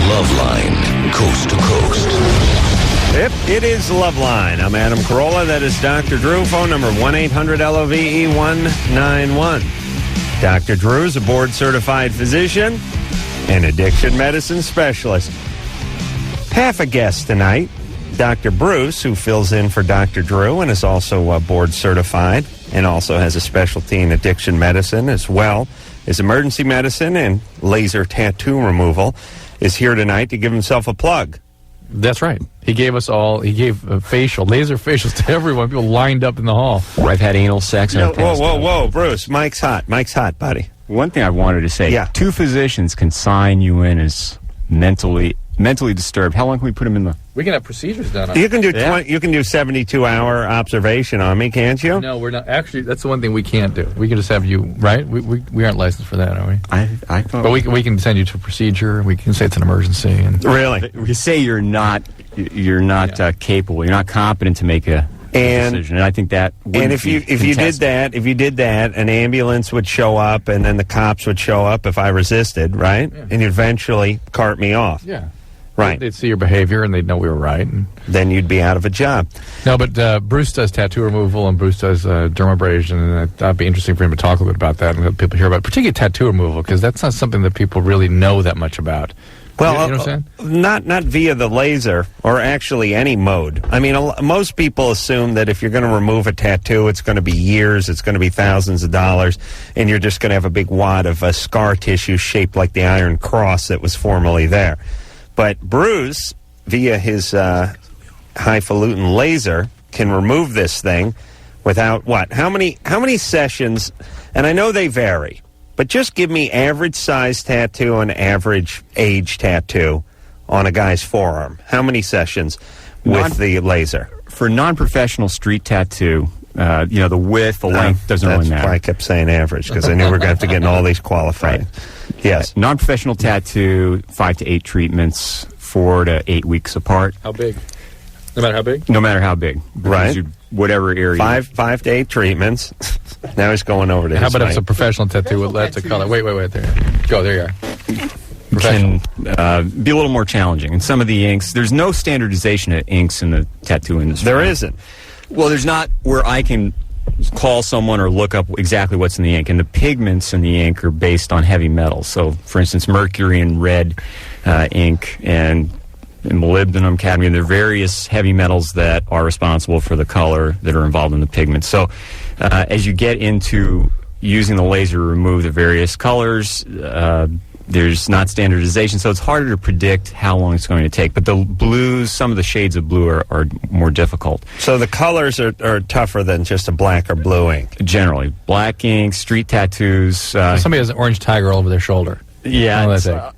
Loveline, coast to coast. Yep, it is Loveline. I'm Adam Carolla. That is Dr. Drew. Phone number 1-800-LOVE-191. Dr. Drew is a board-certified physician and addiction medicine specialist. Half a guest tonight, Dr. Bruce, who fills in for Dr. Drew and is also board-certified and also has a specialty in addiction medicine as well as emergency medicine and laser tattoo removal, is here tonight to give himself a plug. That's right. He gave laser facials to everyone. People lined up in the hall. I've had anal sex. Whoa, Bruce. Mike's hot, buddy. One thing I wanted to say. Yeah. 2 physicians can sign you in as mentally disturbed. How long can we put him in the... We can have procedures done on You can do 72-hour observation on me, can't you? No, we're not. Actually, that's the one thing we can't do. We can just have you, right? We aren't licensed for that, are we? I thought... But we can send you to a procedure. We can say it's an emergency. And Really? We say you're not capable. You're not competent to make a decision. And I think that... And if you did that, an ambulance would show up, and then the cops would show up if I resisted, right? Yeah. And you'd eventually cart me off. Yeah. Right. They'd see your behavior, and they'd know we were right. And then you'd be out of a job. No, but Bruce does tattoo removal, and Bruce does dermabrasion, and that'd be interesting for him to talk a little bit about that and let people hear about it, particularly tattoo removal, because that's not something that people really know that much about. Well, you know what I'm saying? Not via the laser, or actually any mode. I mean, most people assume that if you're going to remove a tattoo, it's going to be years, it's going to be thousands of dollars, and you're just going to have a big wad of scar tissue shaped like the Iron Cross that was formerly there. But Bruce, via his highfalutin laser, can remove this thing without what? How many sessions? And I know they vary, but just give me average size tattoo and average age tattoo on a guy's forearm. How many sessions with the laser? For non-professional street tattoo, the width, the length doesn't really matter. That's why I kept saying average, because I knew we were going to have to get in all these qualified. Right. Yes. Non-professional tattoo, 5 to 8 treatments, 4 to 8 weeks apart. How big? No matter how big? No matter how big. Right. Whatever area. 5 to 8 treatments. Now he's going over to How his about if it's a mic. professional tattoo? That's a color. Wait. There. Go. There you are. Can be a little more challenging. And some of the inks, there's no standardization of inks in the tattoo industry. There isn't. Well, there's not where I can call someone or look up exactly what's in the ink. And the pigments in the ink are based on heavy metals. So, for instance, mercury and red ink and molybdenum, cadmium, there are various heavy metals that are responsible for the color that are involved in the pigment. So, as you get into using the laser to remove the various colors, there's not standardization, so it's harder to predict how long it's going to take. But the blues, some of the shades of blue are more difficult. So the colors are tougher than just a black or blue ink? Generally. Black ink, street tattoos. Somebody has an orange tiger all over their shoulder. Yeah.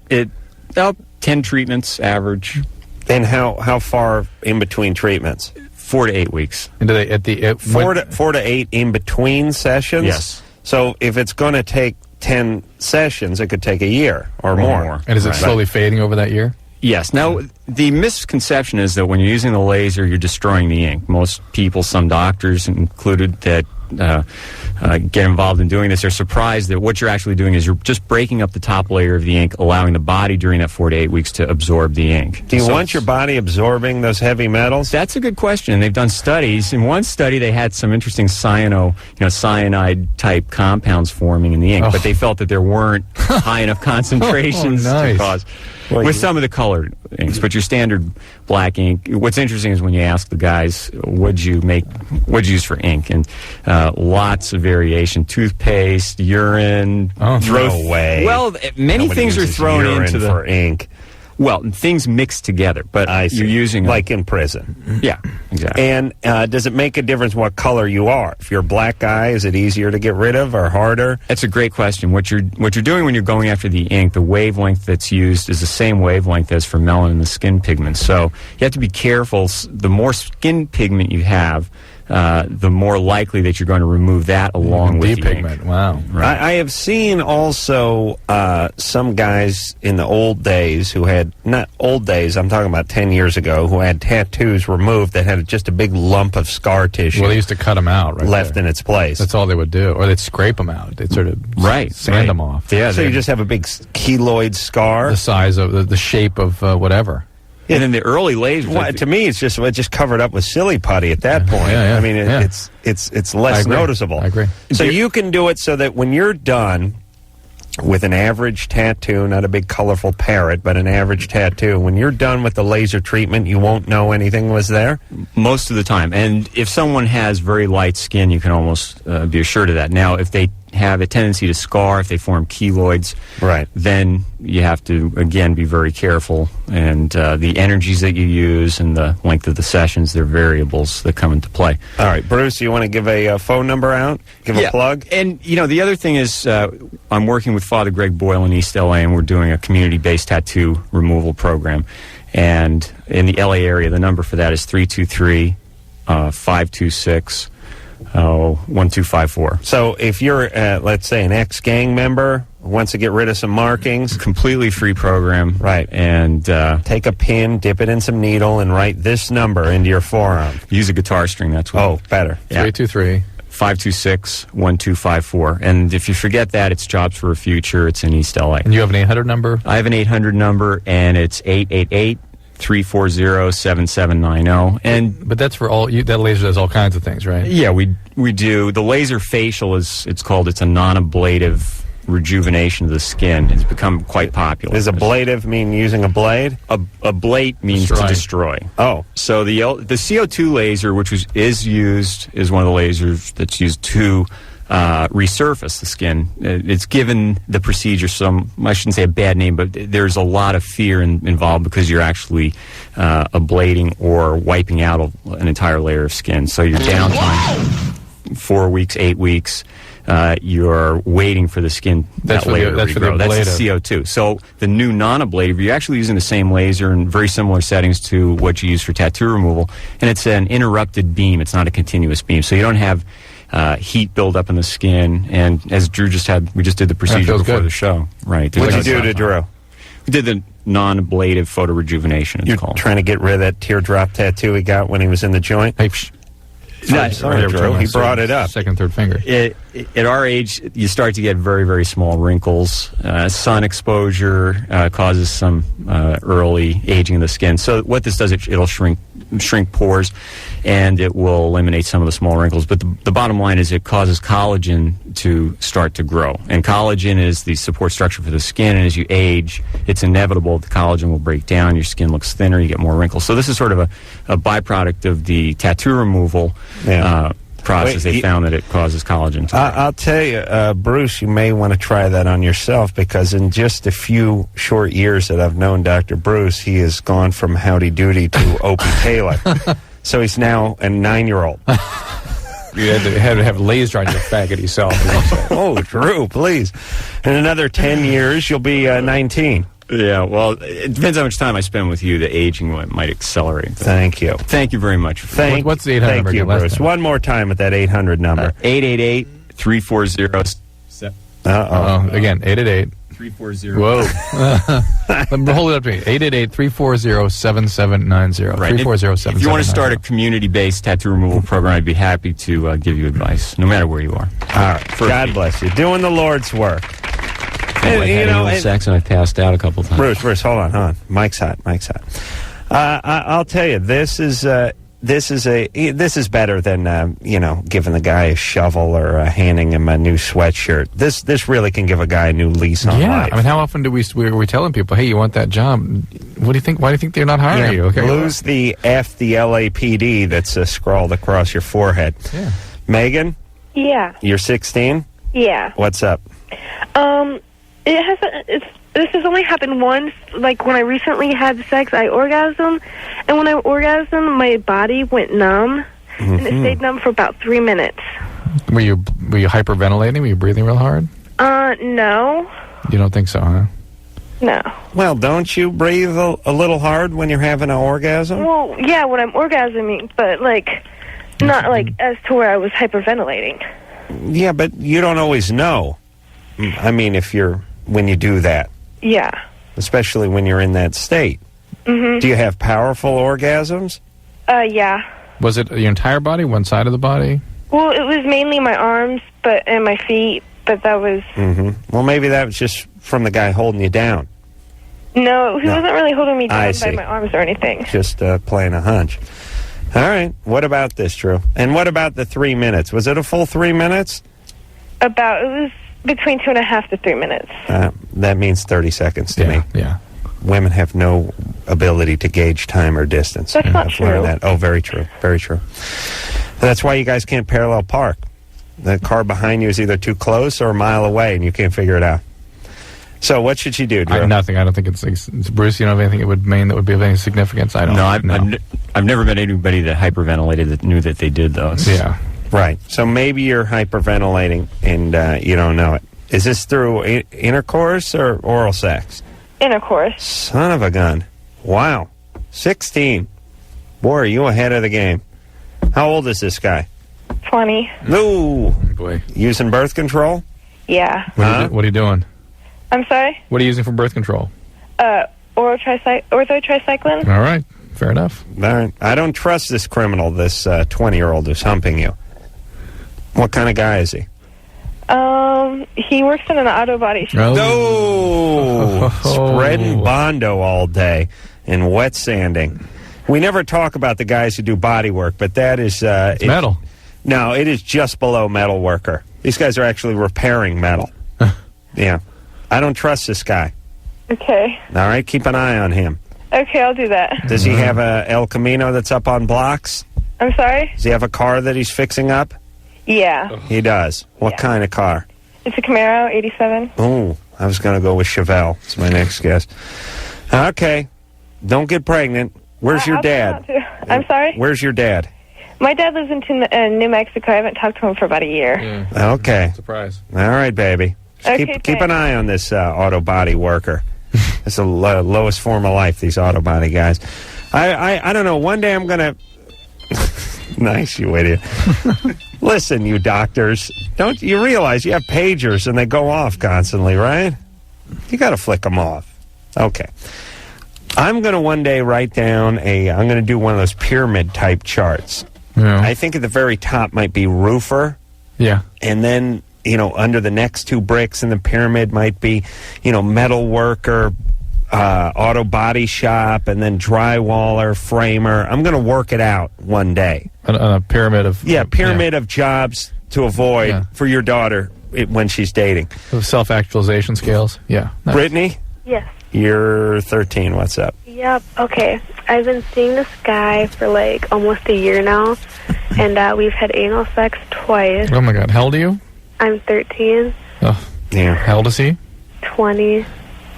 About 10 treatments, average. And how far in between treatments? 4 to 8 weeks. And do they, 4 to 8 in between sessions? Yes. So if it's going to take 10 sessions, it could take a year or more. And is it slowly fading over that year? Yes. Now, the misconception is that when you're using the laser, you're destroying the ink. Most people, some doctors included, that get involved in doing this are surprised that what you're actually doing is you're just breaking up the top layer of the ink, allowing the body during that 4 to 8 weeks to absorb the ink. Do you want your body absorbing those heavy metals? That's a good question. They've done studies. In one study, they had some interesting cyanide-type compounds forming in the ink, but they felt that there weren't high enough concentrations to cause... With some of the colored inks, but your standard black ink. What's interesting is when you ask the guys, what'd you use for ink? And lots of variation. Toothpaste, urine. No way. Well, many things are thrown into for ink. Well, things mixed together, but you're using... Like in prison. Yeah, exactly. And does it make a difference what color you are? If you're a black guy, is it easier to get rid of or harder? That's a great question. What you're doing when you're going after the ink, the wavelength that's used is the same wavelength as for melanin and the skin pigment. So you have to be careful. The more skin pigment you have, the more likely that you're going to remove that along with the pigment. ink. Wow. Right. I have seen also some guys in the old days who had, not old days, I'm talking about 10 years ago, who had tattoos removed that had just a big lump of scar tissue. Well, they used to cut them out, right? Left in its place. That's all they would do. Or they'd scrape them out. They'd sort of sand them off. Yeah, so you just have a big keloid scar. The size of, the shape of whatever. Yeah. And then the early lasers. Well, to me, it's just covered up with silly putty at that point. Yeah, I mean, it's less noticeable. I agree. So you can do it so that when you're done with an average tattoo, not a big colorful parrot, but an average tattoo, when you're done with the laser treatment, you won't know anything was there? Most of the time. And if someone has very light skin, you can almost be assured of that. Now, if they have a tendency to scar, if they form keloids, right, then you have to, again, be very careful. And the energies that you use and the length of the sessions, they're variables that come into play. All right, Bruce, you want to give a phone number out? Give a plug? And, the other thing is I'm working with Father Greg Boyle in East L.A., and we're doing a community-based tattoo removal program. And in the L.A. area, the number for that is 323-526 1254. So if you're, let's say, an ex-gang member who wants to get rid of some markings, completely free program, right? And take a pin, dip it in some needle, and write this number into your forearm. Use a guitar string. That's what. Oh, better. 323-526-1254. And if you forget that, it's Jobs for a Future. It's in East LA. And you have an 800 number? I have an 800 number, and it's 888-340-7790. But that's for all, that laser does all kinds of things, right? Yeah, we do. The laser facial it's called. It's a non-ablative rejuvenation of the skin. It's become quite popular. Does ablative mean using a blade? Ablate means to destroy. Oh. So the CO2 laser, which is one of the lasers that's used to resurface the skin. It's given the procedure some, I shouldn't say a bad name, but there's a lot of fear involved because you're actually ablating or wiping out an entire layer of skin. So your downtime, 4 weeks, 8 weeks, you're waiting for the skin, that layer to regrow. That's the CO2. So the new non-ablative, you're actually using the same laser in very similar settings to what you use for tattoo removal, and it's an interrupted beam. It's not a continuous beam. So you don't have heat buildup in the skin, and as Drew we just did the procedure before the show. Right. What did you do to Drew? We did the non-ablative photorejuvenation, it's called. You're trying to get rid of that teardrop tattoo he got when he was in the joint? Hey, sorry, Drew. He brought it up. Second, third finger. At our age, you start to get very, very small wrinkles. Sun exposure causes some early aging of the skin. So what this does, it'll shrink pores, and it will eliminate some of the small wrinkles. But the bottom line is it causes collagen to start to grow. And collagen is the support structure for the skin, and as you age, it's inevitable the collagen will break down, your skin looks thinner, you get more wrinkles. So this is sort of a byproduct of the tattoo removal process. They found that it causes collagen to I'll tell you, Bruce, you may want to try that on yourself, because in just a few short years that I've known Dr. Bruce, he has gone from Howdy Doody to Opie Taylor. So he's now a 9-year-old. You had to have laser on your faggoty self. Oh, Drew, please. In another 10 years, you'll be 19. Yeah, well, it depends how much time I spend with you. The aging might accelerate. Thank you. Thank you very much. What's the 800 number? Thank you, Bruce. One more time with that 800 number. 888-340. Uh-oh. Again, 888-340. Whoa. Hold it up to me. 888-340-7790. Right. 340-7790. If you want to start a community-based tattoo removal program, I'd be happy to give you advice, no matter where you are. All right. God bless you. Doing the Lord's work. And, sex, and I passed out a couple times. Bruce, hold on. Mike's hot. I'll tell you, this is better than giving the guy a shovel or handing him a new sweatshirt. This really can give a guy a new lease on life. I mean, how often do we telling people, hey, you want that job? What do you think? Why do you think they're not hiring you? Okay, lose the LAPD that's scrawled across your forehead. Yeah. Megan? Yeah. You're 16? Yeah. What's up? This has only happened once. Like, when I recently had sex, I orgasmed, and when I orgasmed, my body went numb, and it stayed numb for about 3 minutes. Were you hyperventilating? Were you breathing real hard? No. You don't think so, huh? No. Well, don't you breathe a little hard when you're having an orgasm? Well, yeah, when I'm orgasming, but, like, Not like as to where I was hyperventilating. Yeah, but you don't always know. I mean, when you do that. Yeah. Especially when you're in that state. Mm-hmm. Do you have powerful orgasms? Yeah. Was it your entire body, one side of the body? Well, it was mainly my arms and my feet, but that was... Mm-hmm. Well, maybe that was just from the guy holding you down. No, he wasn't really holding me down see. by my arms or anything. Just playing a hunch. All right. What about this, Drew? And what about the 3 minutes? Was it a full 3 minutes? It was between 2.5 to 3 minutes. That means 30 seconds to me. Yeah. Women have no ability to gauge time or distance. That's not I've learned true. that. Oh, very true. Very true. That's why you guys can't parallel park. The car behind you is either too close or a mile away, and you can't figure it out. So what should she do, Drew? Nothing. I don't think it's Bruce, you don't have anything it would mean that would be of any significance? I don't No, I've never met anybody that hyperventilated that knew that they did those. Yeah. Right. So maybe you're hyperventilating and you don't know it. Is this through intercourse or oral sex? Intercourse. Son of a gun. Wow. 16. Boy, are you ahead of the game. How old is this guy? 20. No. Boy. Using birth control? Yeah. What are you doing? I'm sorry? What are you using for birth control? Orthotricycline. All right. Fair enough. All right. I don't trust this criminal, this 20-year-old who's humping you. What kind of guy is he? He works in an auto body shop. No. Spreading Bondo all day and wet sanding. We never talk about the guys who do body work, but that is... It's metal. No, it is just below metal worker. These guys are actually repairing metal. Yeah. I don't trust this guy. Okay. All right, keep an eye on him. Okay, I'll do that. Does he have a El Camino that's up on blocks? I'm sorry? Does he have a car that he's fixing up? Yeah. He does. What kind of car? It's a Camaro, 87. Oh, I was going to go with Chevelle. It's my next guess. Okay. Don't get pregnant. Where's your I'll try dad? not to. I'm sorry? Where's your dad? My dad lives in New Mexico. I haven't talked to him for about a year. Okay. Surprise. All right, baby. Just Okay, keep an eye on this auto body worker. It's the lowest form of life, these auto body guys. I don't know. One day I'm going to... Nice, you idiot. Listen, you doctors. Don't you realize you have pagers and they go off constantly, right? You got to flick them off. Okay. I'm going to one day write down I'm going to do one of those pyramid-type charts. Yeah. I think at the very top might be roofer. Yeah. And then, under the next two bricks in the pyramid might be, metal worker, auto body shop, and then drywaller, framer. I'm going to work it out one day. On a pyramid of... pyramid of jobs to avoid for your daughter when she's dating. Of self-actualization scales. Yeah. Nice. Brittany, Yes. you're 13. What's up? Yep. Okay. I've been seeing this guy for like almost a year now, and we've had anal sex twice. Oh, my God. How old are you? I'm 13. Oh. Yeah. How old is he? 20.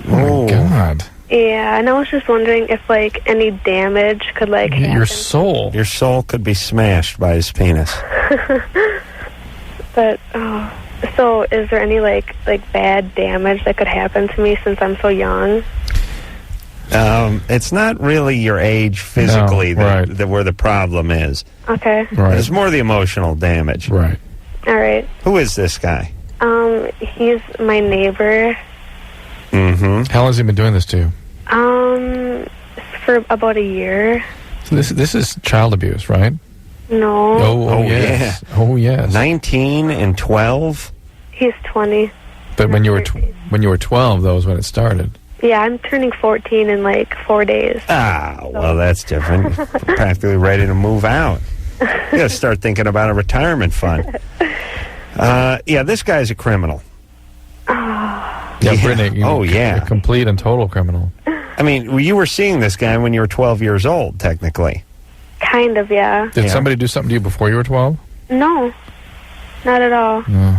Oh, my God. Yeah, and I was just wondering if like any damage could like happen. Your soul. Your soul could be smashed by his penis. But so is there any like bad damage that could happen to me since I'm so young? It's not really your age physically that where the problem is. Okay. Right. It's more the emotional damage. Right. All right. Who is this guy? He's my neighbor. Mm-hmm. How long has he been doing this to you? For about a year. So this is child abuse, right? No. Oh yes. Yeah. Oh, yes. 19 and 12? He's 20. But when you were 13. when you were 12, that was when it started. Yeah, I'm turning 14 in like 4 days. Well, that's different. Practically ready to move out. You got to start thinking about a retirement fund. This guy's a criminal. Yeah, Brittany. Yeah. A complete and total criminal. I mean, you were seeing this guy when you were 12 years old, technically. Kind of, yeah. Did somebody do something to you before you were 12? No, not at all. No.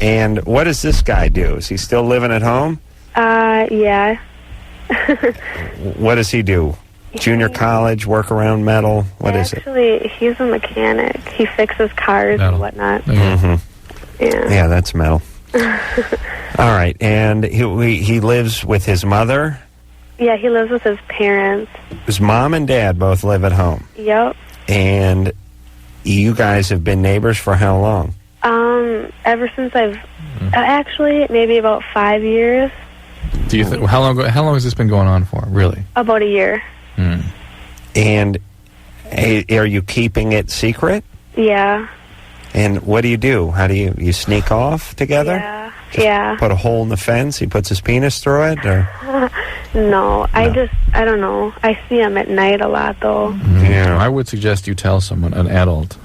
And what does this guy do? Is he still living at home? Yeah. What does he do? Junior college, work around metal? What is it? Actually, he's a mechanic. He fixes cars Metal. and whatnot. Mm-hmm. Yeah. Yeah, that's metal. All right, and he lives with his mother? Yeah, he lives with his parents. His mom and dad both live at home. Yep. And you guys have been neighbors for how long? Ever since I've actually maybe about 5 years. Do you think? How long has this been going on for? Really? About a year. And are you keeping it secret? Yeah. And what do? How do you sneak off together? Yeah. Put a hole in the fence? He puts his penis through it? Or? No, I don't know. I see him at night a lot, though. Yeah. I would suggest you tell someone, an adult.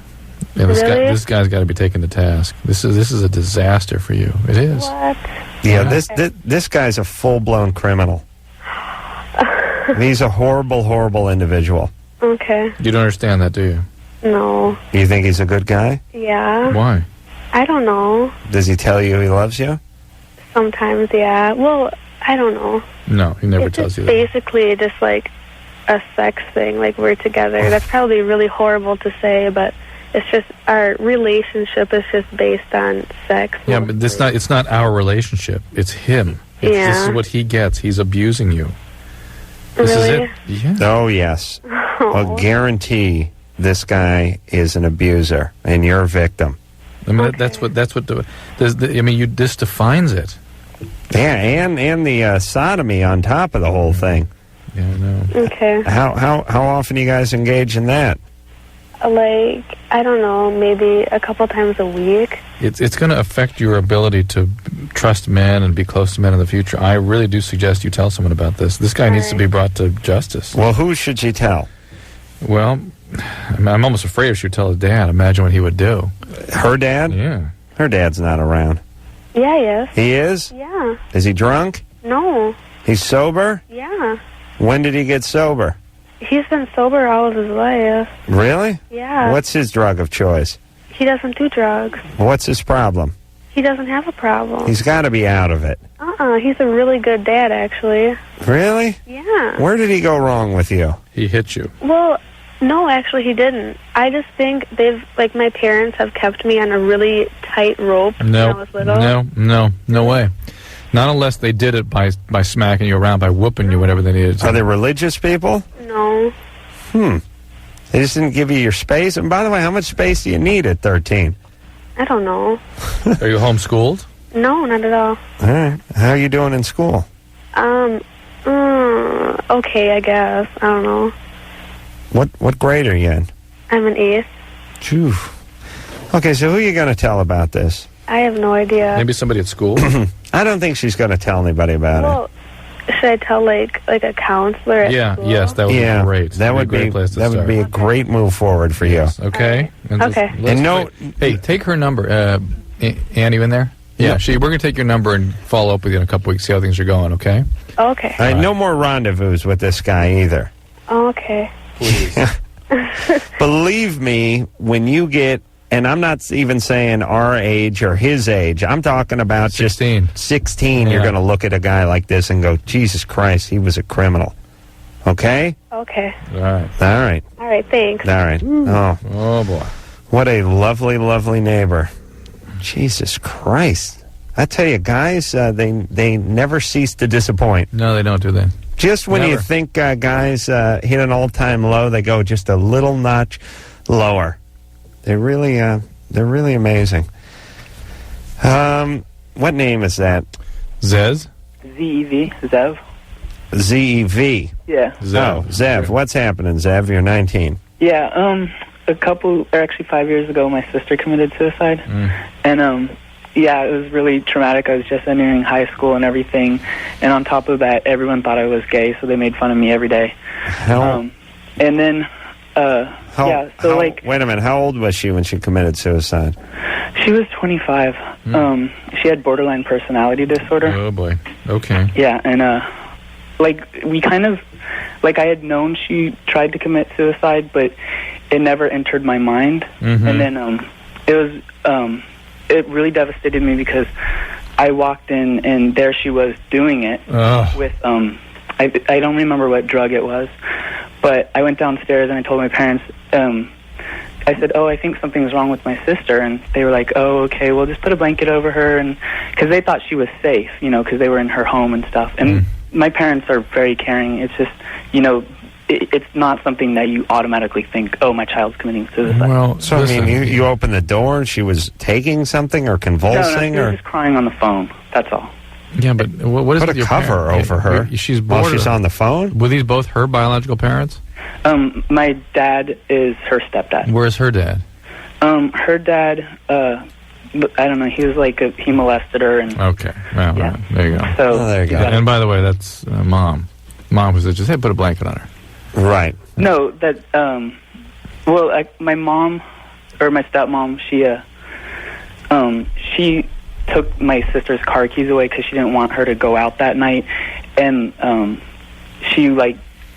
Yeah, this guy's got to be taken to task. This is a disaster for you. It is. What? Yeah, this guy's a full-blown criminal. He's a horrible, horrible individual. Okay. You don't understand that, do you? No. You think he's a good guy? Yeah. Why? I don't know. Does he tell you he loves you? Sometimes, yeah. Well, I don't know. No, he never It's tells just you that. basically just like a sex thing, like we're together. That's probably really horrible to say, but it's just our relationship is just based on sex. Yeah, but it's not our relationship. It's him. This is what he gets. He's abusing you. This Really? is it. Yeah. Oh, yes. I'll guarantee this guy is an abuser, and you're a victim. I mean, this defines it. Yeah, and the sodomy on top of the whole thing. Yeah, I know. Okay. How often do you guys engage in that? Like, I don't know, maybe a couple times a week. It's going to affect your ability to trust men and be close to men in the future. I really do suggest you tell someone about this. This guy needs to be brought to justice. Well, who should she tell? Well, I'm almost afraid if she would tell his dad. Imagine what he would do. Her dad? Yeah. Her dad's not around. Yeah, yes. He is? Yeah. Is he drunk? No. He's sober? Yeah. When did he get sober? He's been sober all of his life. Really? Yeah. What's his drug of choice? He doesn't do drugs. What's his problem? He doesn't have a problem. He's got to be out of it. He's a really good dad, actually. Really? Yeah. Where did he go wrong with you? He hit you. Well, no, actually he didn't. I just think my parents have kept me on a really tight rope when I was little. No way. Not unless they did it by smacking you around, by whooping you, whatever they needed to. Are they religious people? No. They just didn't give you your space? And by the way, how much space do you need at 13? I don't know. Are you homeschooled? No, not at all. All right. How are you doing in school? Okay, I guess. I don't know. What grade are you in? I'm an 8th. Phew. Okay, so who are you going to tell about this? I have no idea. Maybe somebody at school? I don't think she's going to tell anybody about Well, should I tell like a counselor at school? Yes, that would be great. That would be a great place to that start. would be a great move forward for you. Okay. And Okay. Hey, take her number. Annie, you in there? Yeah. We're going to take your number and follow up with you in a couple weeks, see how things are going. Okay. Okay. All right, no more rendezvous with this guy either. Okay. Please. Believe me, when you get, and I'm not even saying our age or his age, I'm talking about 16. just 16, you're Yeah. going to look at a guy like this and go, Jesus Christ, he was a criminal. Okay? Okay. All right. All right. All right. Thanks. All right. Oh, boy. What a lovely, lovely neighbor. Jesus Christ. I tell you, guys, they never cease to disappoint. No, they don't, do they? Just when you Never. think guys hit an all-time low, they go just a little notch lower. They're really amazing. What name is that? Zez? ZEV, Zev. ZEV. Yeah. Oh, Zev. What's happening, Zev? You're 19. Yeah, actually 5 years ago, my sister committed suicide. And, yeah, it was really traumatic. I was just entering high school and everything. And on top of that, everyone thought I was gay, so they made fun of me every day. And then, wait a minute. How old was she when she committed suicide? she was 25. She had borderline personality disorder. Oh, boy. Okay. Yeah, and, we kind of, I had known she tried to commit suicide, but it never entered my mind. And then, it really devastated me because I walked in and there she was doing it with, I don't remember what drug it was, but I went downstairs and I told my parents, I said, I think something's wrong with my sister, and they were like, oh, okay, well, just put a blanket over her, and because they thought she was safe, because they were in her home and stuff, and my parents are very caring. It's just, it's not something that you automatically think, oh, my child's committing suicide. Well, So, listen, I mean, you opened the door and she was taking something or no, convulsing? she was or just crying on the phone. That's all. yeah, but what is Put with a your cover parent? over her She's while bored. she's on the phone? Were these both her biological parents? My dad is her stepdad. Where's her dad? Her dad, I don't know, he molested her. And Okay, well, Yeah. right. There you go. so Oh, there you go. And by the way, that's mom. Mom was just, hey, put a blanket on her. Right. No, that, my mom, or my stepmom, she took my sister's car keys away because she didn't want her to go out that night. And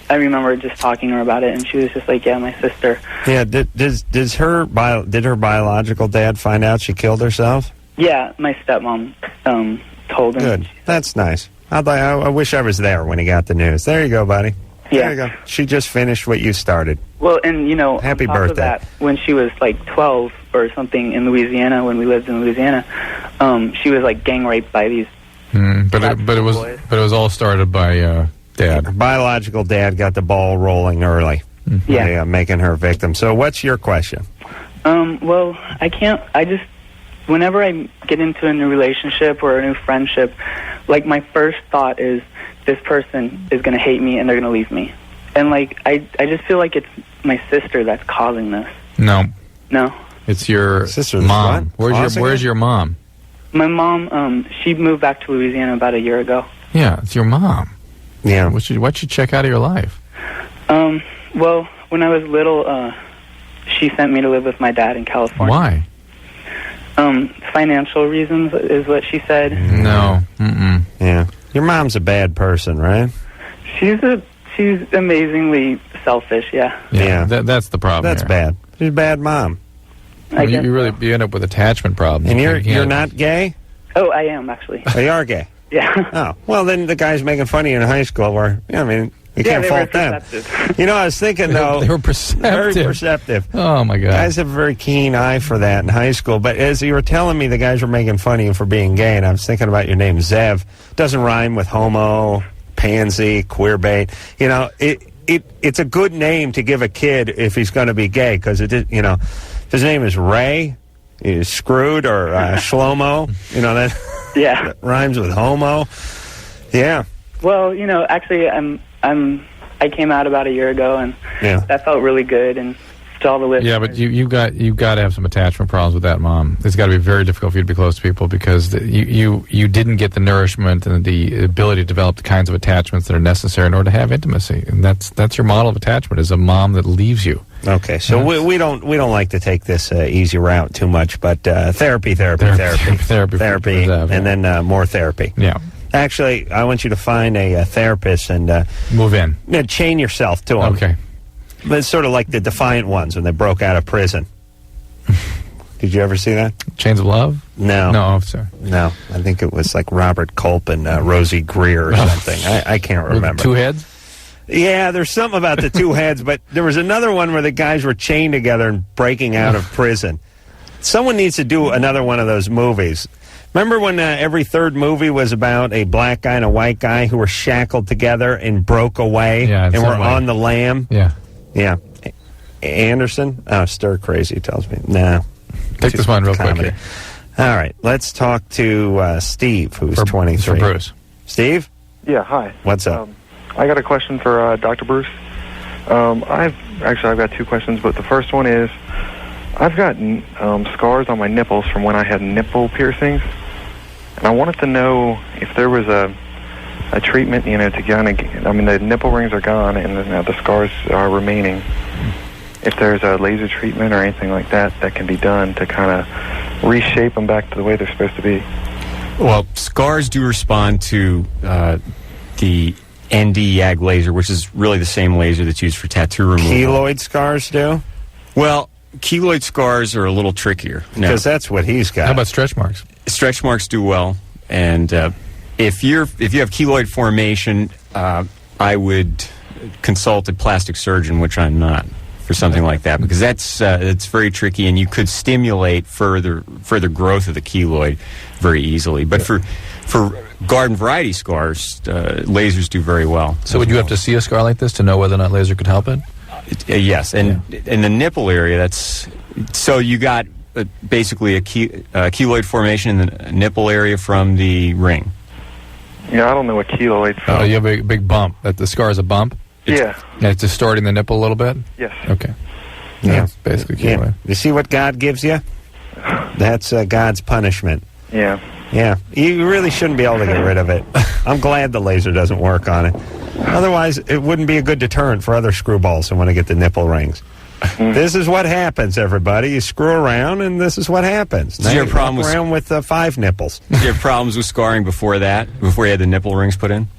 I remember just talking to her about it, and she was just like, yeah, my sister. Yeah, did her biological dad find out she killed herself? Yeah, my stepmom told him. Good. That's nice. I wish I was there when he got the news. There you go, buddy. Yeah. There you go. She just finished what you started. Well, and, Happy on top of birthday. that, when she was, 12 or something in Louisiana, when we lived in Louisiana, she was, gang raped by these... But it was all started by Dad. Her biological dad got the ball rolling early. Yeah. By, making her a victim. So what's your question? Well, whenever I get into a new relationship or a new friendship, my first thought is, this person is going to hate me and they're going to leave me. And, I just feel like it's my sister that's causing this. No, No? it's your Sister's mom. what? Where's your mom? My mom, she moved back to Louisiana about a year ago. Yeah, it's your mom. Yeah. What should check out of your life? Well, when I was little, she sent me to live with my dad in California. Why? Financial reasons is what she said. No. Mm-mm. Yeah. Your mom's a bad person, right? She's amazingly selfish, yeah. Yeah. That's the problem. That's here. bad. She's a bad mom. I guess You end up with attachment problems. And You you're can't- not gay? Oh, I am, actually. Oh, you are gay? Yeah. Oh. Well, then the guys making fun of you in high school were, you Yeah, can't they were fault them. perceptive. I was thinking, though... They were perceptive. Very perceptive. Oh my God. Guys have a very keen eye for that in high school. But as you were telling me, the guys were making fun of you for being gay, and I was thinking about your name, Zev. Doesn't rhyme with homo, pansy, queerbait. It's a good name to give a kid if he's going to be gay, because if his name is Ray, he's screwed, or Shlomo, that, Yeah. that rhymes with homo. Yeah. Well, actually, I came out about a year ago, and Yeah. that felt really good. And to all the listeners, Yeah, but you got to have some attachment problems with that mom. It's got to be very difficult for you to be close to people because you didn't get the nourishment and the ability to develop the kinds of attachments that are necessary in order to have intimacy. And that's your model of attachment, is a mom that leaves you. Okay, so we don't like to take this easy route too much, but therapy, and then more therapy. Yeah. Actually, I want you to find a therapist and Move in. chain yourself to them. Okay. But it's sort of like the Defiant Ones when they broke out of prison. Did you ever see that? Chains of Love? No. No, sorry. No. I think it was like Robert Culp and Rosie Greer or something. I can't With remember. two heads? Yeah, there's something about the two heads, but there was another one where the guys were chained together and breaking out of prison. Someone needs to do another one of those movies. Remember when every third movie was about a black guy and a white guy who were shackled together and broke away and were on the lam? Yeah. Yeah. Anderson? Oh, stir crazy tells me. Nah. Take this one real quick Comedy. here. All right. Let's talk to Steve, who's 23. For Bruce. Steve? Yeah, hi. What's up? I got a question for Dr. Bruce. I've got two questions, but the first one is, I've got scars on my nipples from when I had nipple piercings, and I wanted to know if there was a treatment, to kind of, the nipple rings are gone, and the scars are remaining. If there's a laser treatment or anything like that that can be done to kind of reshape them back to the way they're supposed to be. Well, scars do respond to the ND-YAG laser, which is really the same laser that's used for tattoo removal. Keloid scars do? Well, keloid scars are a little trickier. Because that's what he's got. How about stretch marks? Stretch marks do well, and if you have keloid formation, I would consult a plastic surgeon, which I'm not. for something like that, because it's very tricky, and you could stimulate further growth of the keloid very easily. But for garden variety scars, lasers do very well. So would you have to see a scar like this to know whether or not laser could help it? Yes, and in the nipple area, so you got basically a keloid formation in the nipple area from the ring. Yeah, I don't know what keloids. Oh, you have a big bump. That the scar is a bump? Yeah. It's distorting the nipple a little bit? Yes. Okay. Yeah. That's basically keloid. Yeah. You see what God gives you? That's God's punishment. Yeah. Yeah. You really shouldn't be able to get rid of it. I'm glad the laser doesn't work on it. Otherwise, it wouldn't be a good deterrent for other screwballs who want to get the nipple rings. This is what happens, everybody. You screw around, and this is what happens. Now you walk around with 5 nipples. Did you have problems with scarring before that, before you had the nipple rings put in?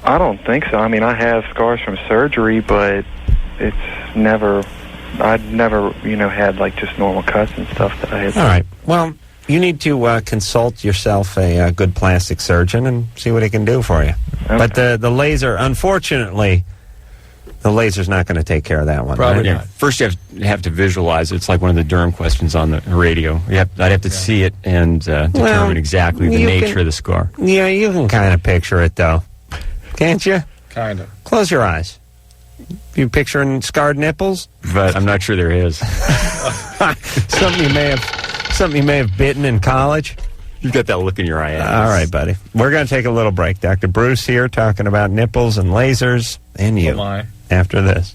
I don't think so. I mean, I have scars from surgery, but I'd never, had like just normal cuts and stuff that I had. All right. Well, you need to consult yourself a good plastic surgeon and see what he can do for you. Okay. But the laser, unfortunately, the laser's not going to take care of that one. Probably right? not. First, you have to visualize it. It's like one of the Durham questions on the radio. I'd have to see it and determine exactly the nature of the scar. Yeah, you can kind of picture it, though. Can't you? Kind of. Close your eyes. You picturing scarred nipples? But I'm not sure there is. Something you may have bitten in college. You've got that look in your eye. All right, buddy. We're going to take a little break. Dr. Bruce here talking about nipples and lasers and you. Oh my. After this.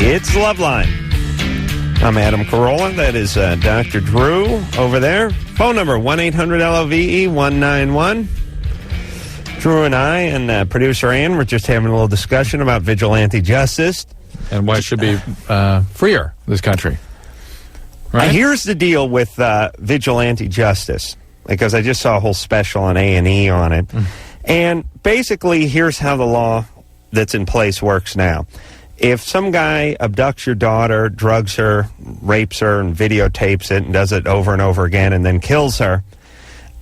It's Loveline. I'm Adam Carolla. That is Dr. Drew over there. Phone number 1-800-LOVE-191. Drew and I and producer Ann were just having a little discussion about vigilante justice. And why it should be freer, this country. Right? Here's the deal with vigilante justice, because I just saw a whole special on A&E on it. And basically, here's how the law that's in place works now. If some guy abducts your daughter, drugs her, rapes her, and videotapes it, and does it over and over again, and then kills her,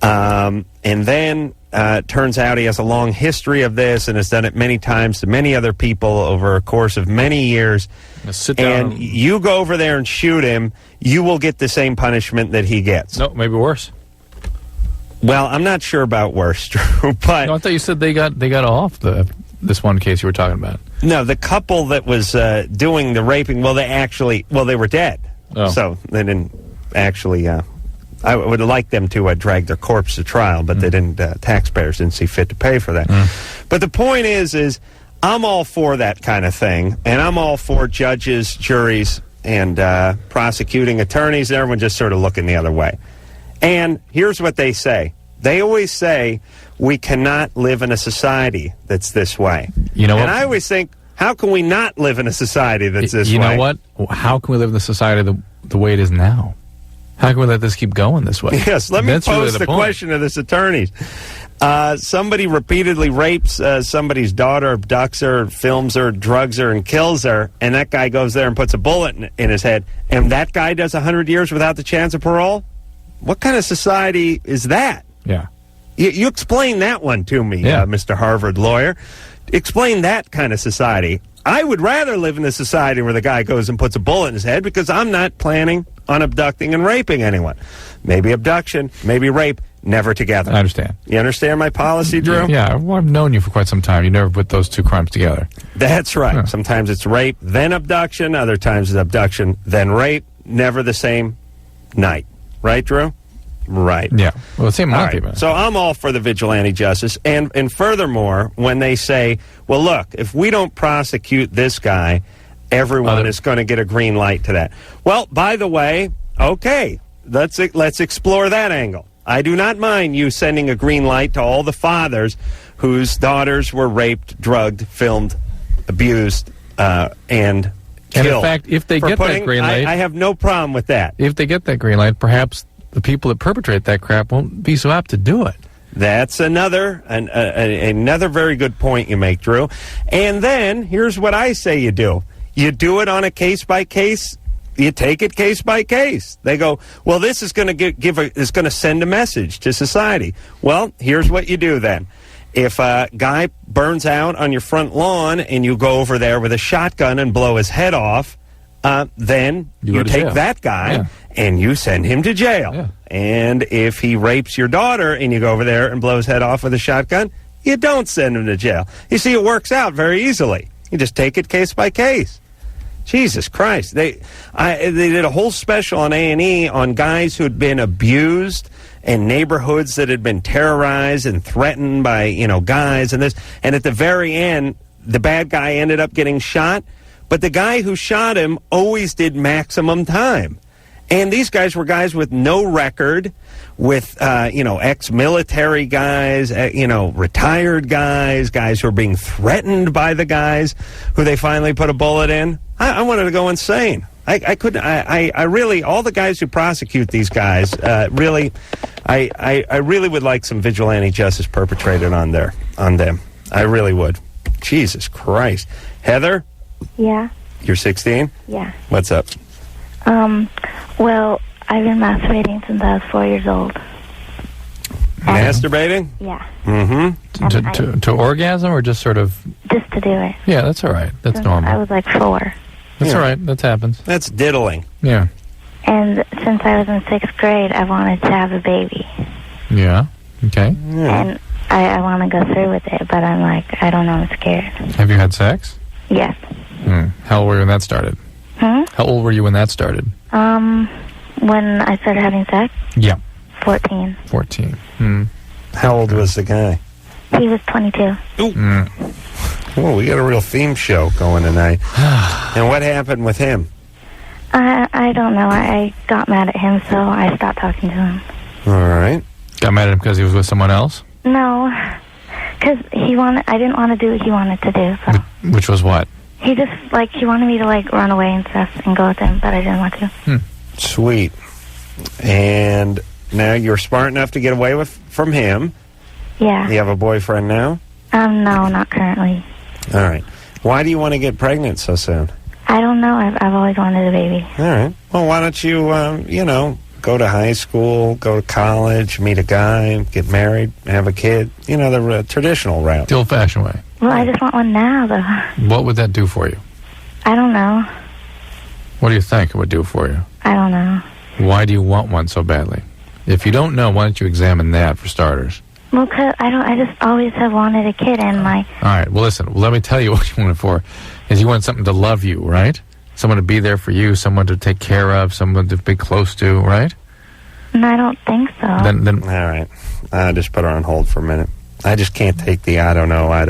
and then turns out he has a long history of this and has done it many times to many other people over a course of many years, and you go over there and shoot him, you will get the same punishment that he gets. No, maybe worse. Well, I'm not sure about worse, Drew, but... No, I thought you said they got off this one case you were talking about. No, the couple that was doing the raping, they were dead. Oh. So they didn't actually... I would like them to drag their corpse to trial, but they didn't. Taxpayers didn't see fit to pay for that. But the point is I'm all for that kind of thing, and I'm all for judges, juries, and prosecuting attorneys, and everyone just sort of looking the other way. And here's what they say. They always say, we cannot live in a society that's this way. You know what? And I always think, how can we not live in a society that's this way? You know what? How can we live in the society the way it is now? How can we let this keep going this way? Yes, let me pose the question to this attorneys. Somebody repeatedly rapes somebody's daughter, abducts her, films her, drugs her, and kills her, and that guy goes there and puts a bullet in his head, and that guy does 100 years without the chance of parole? What kind of society is that? Yeah. You explain that one to me, Mr. Harvard lawyer. Explain that kind of society. I would rather live in a society where the guy goes and puts a bullet in his head, because I'm not planning on abducting and raping anyone. Maybe abduction, maybe rape, never together. I understand. You understand my policy, Drew? Yeah, well, I've known you for quite some time. You never put those two crimes together. That's right. Yeah. Sometimes it's rape, then abduction. Other times it's abduction, then rape. Never the same night. Right, Drew? Right. Yeah. Well, the same month, Right. even. So I'm all for the vigilante justice. And furthermore, when they say, well, look, if we don't prosecute this guy, everyone is going to get a green light to that. Well, by the way, okay, let's explore that angle. I do not mind you sending a green light to all the fathers whose daughters were raped, drugged, filmed, abused, and killed. And in fact, if they get that green light... I have no problem with that. If they get that green light, perhaps the people that perpetrate that crap won't be so apt to do it. That's another very good point you make, Drew. And then, here's what I say you do. You do it on a case-by-case. You take it case by case. They go, well, this is going to is going to send a message to society. Well, here's what you do then. If a guy burns out on your front lawn and you go over there with a shotgun and blow his head off, then You go you to take jail. that guy Yeah. and you send him to jail. Yeah. And if he rapes your daughter and you go over there and blow his head off with a shotgun, you don't send him to jail. You see, it works out very easily. You just take it case by case. Jesus Christ. They did a whole special on A&E on guys who had been abused and neighborhoods that had been terrorized and threatened by, guys and this. And at the very end, the bad guy ended up getting shot. But the guy who shot him always did maximum time. And these guys were guys with no record, with, ex-military guys, retired guys who were being threatened by the guys who they finally put a bullet in. I wanted to go insane. I couldn't, I really, all the guys who prosecute these guys, really, I really would like some vigilante justice perpetrated on them. I really would. Jesus Christ. Heather, Yeah. you're 16? Yeah. What's up? Well, I've been masturbating since I was 4 years old. Masturbating? Yeah. Mm-hmm. To orgasm or just sort of... Just to do it. Yeah, that's all right. That's Since normal. I was like 4. That's Yeah. all right. That happens. That's diddling. Yeah. And since I was in 6th grade, I wanted to have a baby. Yeah. Okay. Yeah. And I want to go through with it, but I'm like, I don't know, I'm scared. Have you had sex? Yes. How old were you when that started? Hmm? How old were you when that started? When I started having sex, Yeah. 14. 14. How old was the guy? He was 22. Oh, we got a real theme show going tonight. And what happened with him? I don't know. I got mad at him, so I stopped talking to him. All right. Got mad at him because he was with someone else? No, because I didn't want to do what he wanted to do, so. Which was what? He just, he wanted me to, run away and stuff and go with him, but I didn't want to. Sweet. And now you're smart enough to get away from him. Yeah. You have a boyfriend now? No, not currently. All right. Why do you want to get pregnant so soon? I don't know. I've always wanted a baby. All right. Well, why don't you, go to high school, go to college, meet a guy, get married, have a kid. The traditional route. The old-fashioned way. Well, I just want one now, though. What would that do for you? I don't know. What do you think it would do for you? I don't know. Why do you want one so badly? If you don't know, why don't you examine that for starters? Well, 'cause I just always have wanted a kid, and All right, well, listen, let me tell you what you want it for. Is you want something to love you, right? Someone to be there for you, someone to take care of, someone to be close to, right? and I don't think so. Then All right. I just put her on hold for a minute. I just can't take the I don't know. well,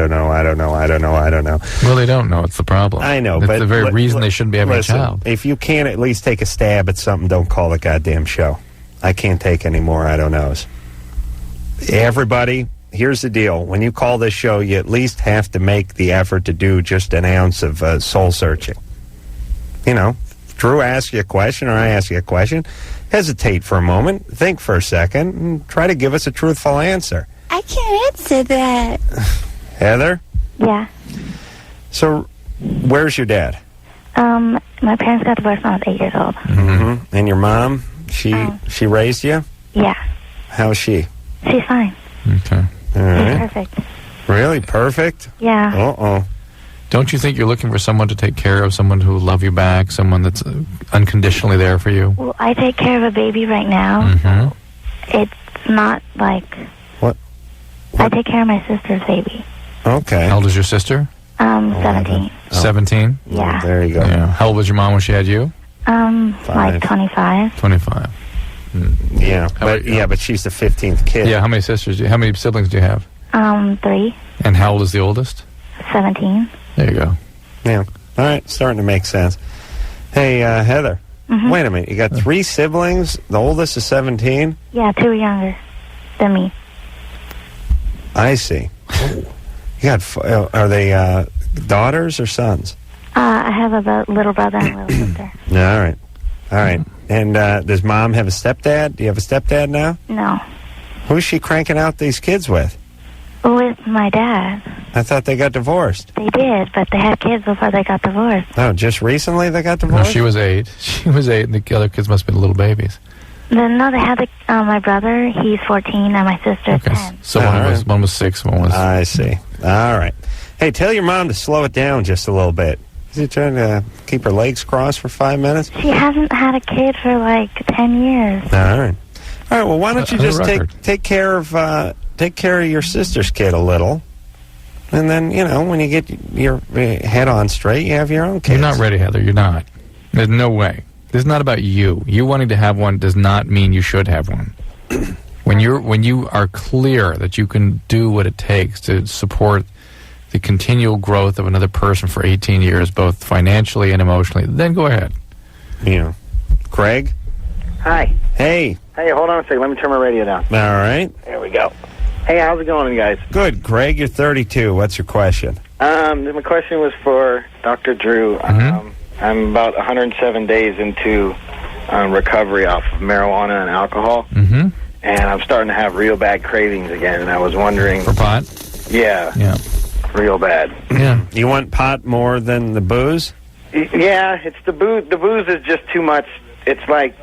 they don't know. It's the problem. I know, It's but the very reason they shouldn't be having listen, a child. If you can't at least take a stab at something, don't call the goddamn show. I can't take any more I don't knows. Everybody, here's the deal. When you call this show, you at least have to make the effort to do just an ounce of soul searching. If Drew asks you a question or I ask you a question, hesitate for a moment, think for a second, and try to give us a truthful answer. I can't answer that. Heather? Yeah. So, where's your dad? My parents got divorced when I was 8 years old. Mm-hmm. And your mom? She raised you? Yeah. How's she? She's fine. Okay. All She's right. perfect. Really? Perfect? Yeah. Uh-oh. Don't you think you're looking for someone to take care of, someone who will love you back, someone that's unconditionally there for you? Well, I take care of a baby right now. Mhm. It's not like... What? I take care of my sister's baby. Okay. How old is your sister? 17. 17? Yeah. There you go. Yeah. How old was your mom when she had you? Like 25. 25. Yeah. about you? But she's the 15th kid. Yeah, how many siblings do you have? 3. And how old is the oldest? 17. There you go. Yeah. All right. Starting to make sense. Hey, Heather. Mm-hmm. Wait a minute. You got 3 siblings. The oldest is 17? Yeah, 2 younger than me. I see. You got... are they daughters or sons? I have a little brother and a little sister. Yeah, all right. All right. And does Mom have a stepdad? Do you have a stepdad now? No. Who's she cranking out these kids with? With my dad. I thought they got divorced. They did, but they had kids before they got divorced. Oh, just recently they got No, divorced? she was 8. She was 8, and the other kids must have been little babies. No, they had my brother. He's 14, and my sister's 10. So one was 6, one was... I see. All right. Hey, tell your mom to slow it down just a little bit. Is she trying to keep her legs crossed for 5 minutes? She hasn't had a kid for like 10 years. All right. Well, why don't you just take care of your sister's kid a little, and then when you get your head on straight, you have your own kids. You're not ready, Heather. You're not. There's no way. This is not about you. You wanting to have one does not mean you should have one. When you are clear that you can do what it takes to support the continual growth of another person for 18 years, both financially and emotionally, then go ahead. Craig? Hi. Hey. Hey, hold on a second. Let me turn my radio down. All right. There we go. Hey, how's it going, guys? Good. Craig, you're 32. What's your question? My question was for Dr. Drew. I'm about 107 days into recovery off of marijuana and alcohol, and I'm starting to have real bad cravings again, and I was wondering... For pot? Yeah. Real bad. Yeah. You want pot more than the booze? Yeah, it's the booze. The booze is just too much. It's like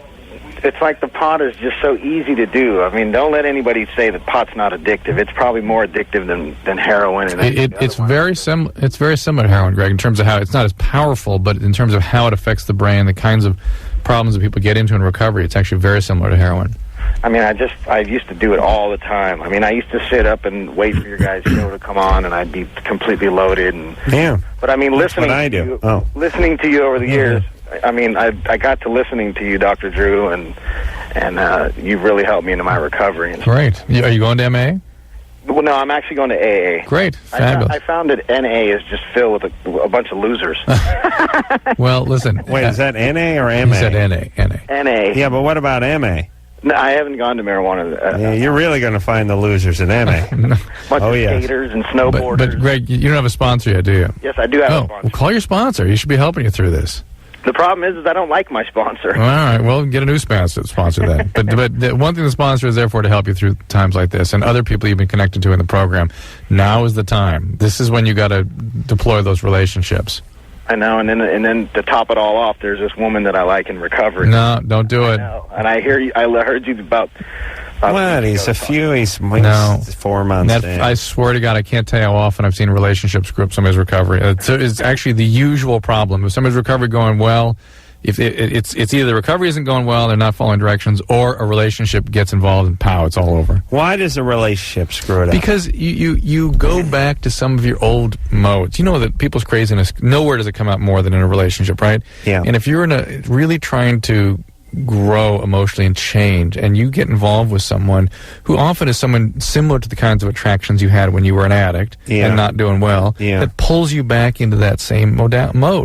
the pot is just so easy to do. I mean, don't let anybody say that pot's not addictive. It's probably more addictive than heroin. And it's very similar. It's very similar to heroin, Greg, in terms of how it's not as powerful, but in terms of how it affects the brain, the kinds of problems that people get into in recovery, it's actually very similar to heroin. I mean, I used to do it all the time. I mean, I used to sit up and wait for your guys' show to come on, and I'd be completely loaded. But I mean, listening to you over the years, I mean, I got to listening to you, Dr. Drew, and you've really helped me into my recovery. Great. Are you going to MA? Well, no, I'm actually going to AA. Great. Fabulous. I found that NA is just filled with a bunch of losers. Well, listen. Wait, is that NA or MA? You said NA. NA. Yeah, but what about MA? No, I haven't gone to marijuana. You're really going to find the losers in MA. Bunch of skaters and snowboarders. But, Greg, you don't have a sponsor yet, do you? Yes, I do have a sponsor. Well, call your sponsor. He should be helping you through this. The problem is I don't like my sponsor. All right, well, get a new sponsor then. But the one thing the sponsor is there for to help you through times like this, and other people you've been connected to in the program. Now is the time. This is when you got to deploy those relationships. I know, and then to top it all off, there's this woman that I like in recovery. No, don't do it. And I heard you about. What? He's 4 months in. I swear to God, I can't tell you how often I've seen relationships screw up somebody's recovery. It's actually the usual problem. If somebody's recovery going well, if it's either the recovery isn't going well, they're not following directions, or a relationship gets involved and pow, it's all over. Why does a relationship screw it up? Because you go back to some of your old modes. You know that people's craziness, nowhere does it come out more than in a relationship, right? Yeah. And if you're really trying to grow emotionally and change, and you get involved with someone who often is someone similar to the kinds of attractions you had when you were an addict and not doing well, that pulls you back into that same mode,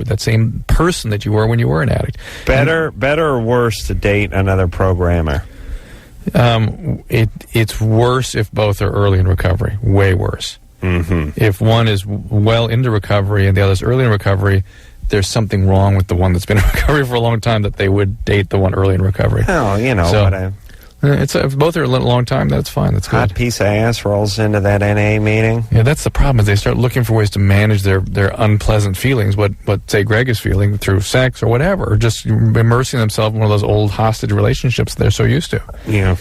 that same person that you were when you were an addict. Better or worse to date another programmer? It's worse if both are early in recovery. Way worse. If one is well into recovery and the other's early in recovery, there's something wrong with the one that's been in recovery for a long time that they would date the one early in recovery. Oh, you know so, what if both are a long time, that's fine. That's hot good. Piece of ass rolls into that NA meeting. Yeah, that's the problem. Is they start looking for ways to manage their unpleasant feelings, what say Greg is feeling through sex or whatever, or just immersing themselves in one of those old hostage relationships they're so used to. Yeah.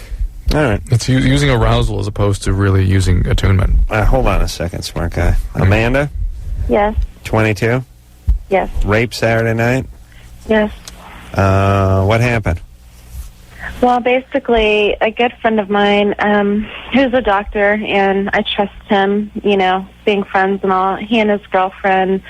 All right. It's using arousal as opposed to really using attunement. Hold on a second, smart guy. Amanda? Yes. 22? Yes. Rape Saturday night? Yes. What happened? Well, basically, a good friend of mine, who's a doctor, and I trust him, being friends and all, he and his girlfriend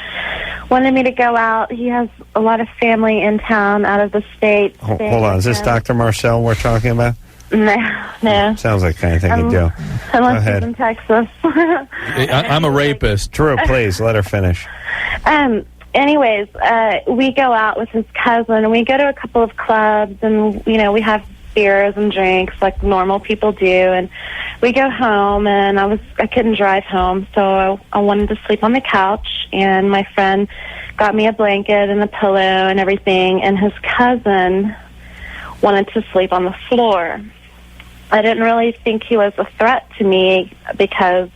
wanted me to go out. He has a lot of family in town, out of the state. Hold on. Is this Dr. Marcel we're talking about? No. Sounds like the kind of thing you do. Unless he's in Texas. I'm a rapist. Drew, please, let her finish. Anyways, we go out with his cousin, and we go to a couple of clubs, and, we have beers and drinks like normal people do, and we go home, and I couldn't drive home, so I wanted to sleep on the couch, and my friend got me a blanket and a pillow and everything, and his cousin wanted to sleep on the floor. I didn't really think he was a threat to me because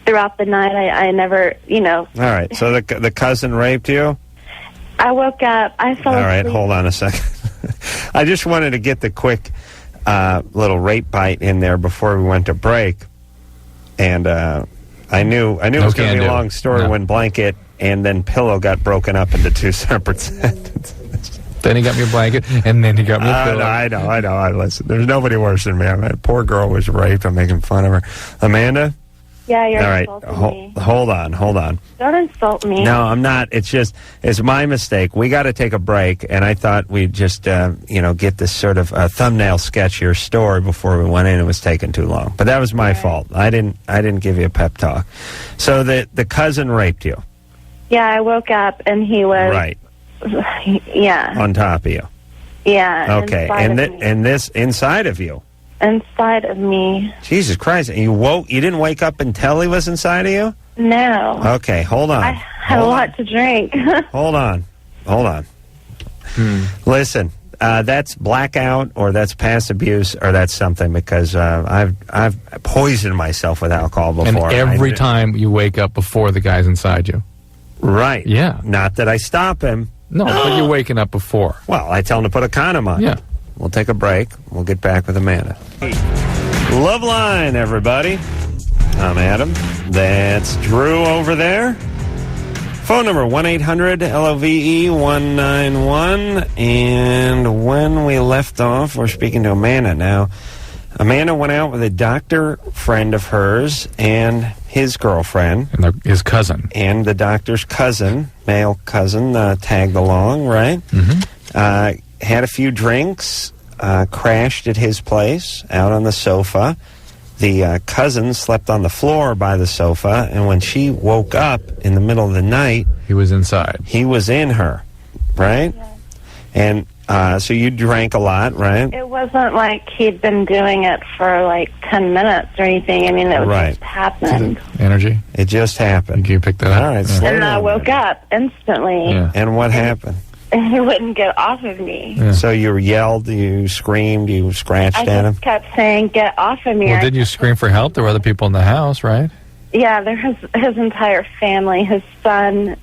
throughout the night, I never, All right, so the cousin raped you? I woke up, I fell asleep. All right, hold on a second. I just wanted to get the quick little rape bite in there before we went to break. And I knew it was going to be a long story when blanket and then pillow got broken up into two separate sentences. Then he got me a blanket, and then he got me a pillow. I know. Listen, there's nobody worse than me. That poor girl was raped. I'm making fun of her. Amanda? Yeah, you're all right. insulting me. Hold on. Don't insult me. No, I'm not. It's my mistake. We got to take a break, and I thought we'd just, get this sort of thumbnail sketch your story before we went in. It was taking too long, but that was my fault. I didn't give you a pep talk. So the cousin raped you. Yeah, I woke up and he was right. Yeah. On top of you. Yeah. Okay, and this inside of you. Inside of me. Jesus Christ! And you didn't wake up until he was inside of you? No. Okay, hold on. I had a lot to drink. Hold on. Listen, that's blackout, or that's past abuse, or that's something, because I've poisoned myself with alcohol before. And every time you wake up before the guy's inside you. Right. Yeah. Not that I stop him. No, but you're waking up before. Well, I tell him to put a condom on. Yeah. We'll take a break. We'll get back with Amanda. Loveline, everybody. I'm Adam. That's Drew over there. Phone number 1-800-LOVE-191. And when we left off, we're speaking to Amanda now. Amanda went out with a doctor friend of hers and his girlfriend. And his cousin. And the doctor's cousin, male cousin, tagged along, right? Mm-hmm. Had a few drinks, crashed at his place, out on the sofa. The cousin slept on the floor by the sofa, and when she woke up in the middle of the night... He was inside. He was in her, right? Yeah. And so you drank a lot, right? It wasn't like he'd been doing it for like 10 minutes or anything. I mean, it just happened. Energy? It just happened. You picked that up? All right. And then I woke up instantly. Yeah. And what happened? And he wouldn't get off of me. Yeah. So you yelled, you screamed, you scratched at him? I just kept saying, get off of me. Well, didn't you scream for help? There were other people in the house, right? Yeah, there was his entire family, his son,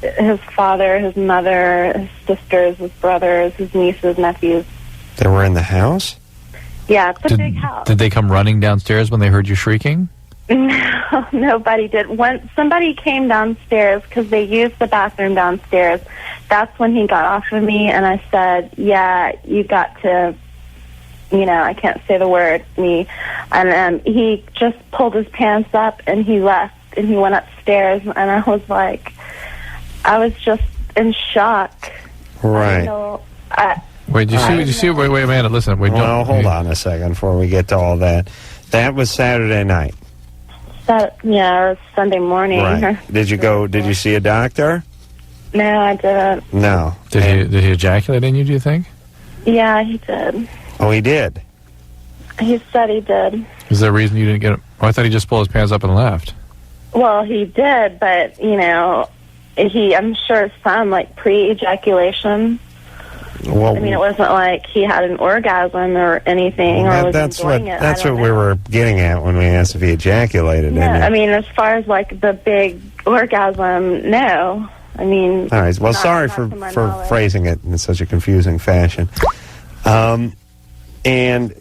his father, his mother, his sisters, his brothers, his nieces, nephews. They were in the house? Yeah, it's a big house. Did they come running downstairs when they heard you shrieking? No, nobody did. When somebody came downstairs, because they used the bathroom downstairs, that's when he got off of me, and I said, yeah, you got to, I can't say the word, me. And he just pulled his pants up, and he left, and he went upstairs, and I was like, I was just in shock. Right. Wait, wait, Amanda, listen. Wait, hold on a second before we get to all that. That was Saturday night. Or Sunday morning. Right. Did you see a doctor? No, I didn't. No. Did he ejaculate in you, do you think? Yeah, he did. Oh, he did? He said he did. Is there a reason you didn't get it? Oh, I thought he just pulled his pants up and left. Well, he did, but, I'm sure some, like, pre-ejaculation. Well, I mean, it wasn't like he had an orgasm or anything, or was enjoying it. That's what we were getting at when we asked if he ejaculated. Yeah, I mean, as far as, like, the big orgasm, no. I mean... All right, well, sorry for phrasing it in such a confusing fashion. And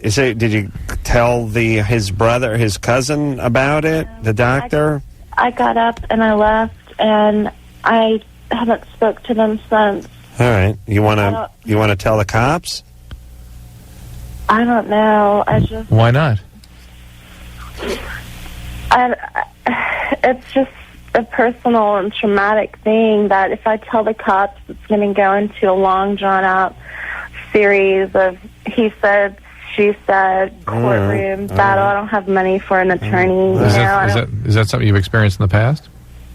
did you tell his brother, his cousin about it, the doctor? I got up and I left, and I haven't spoke to them since. All right. You want to tell the cops? I don't know. Why not? It's just a personal and traumatic thing that if I tell the cops, it's going to go into a long, drawn-out series of he said, she said, courtroom battle. I don't have money for an attorney. Is that something you've experienced in the past?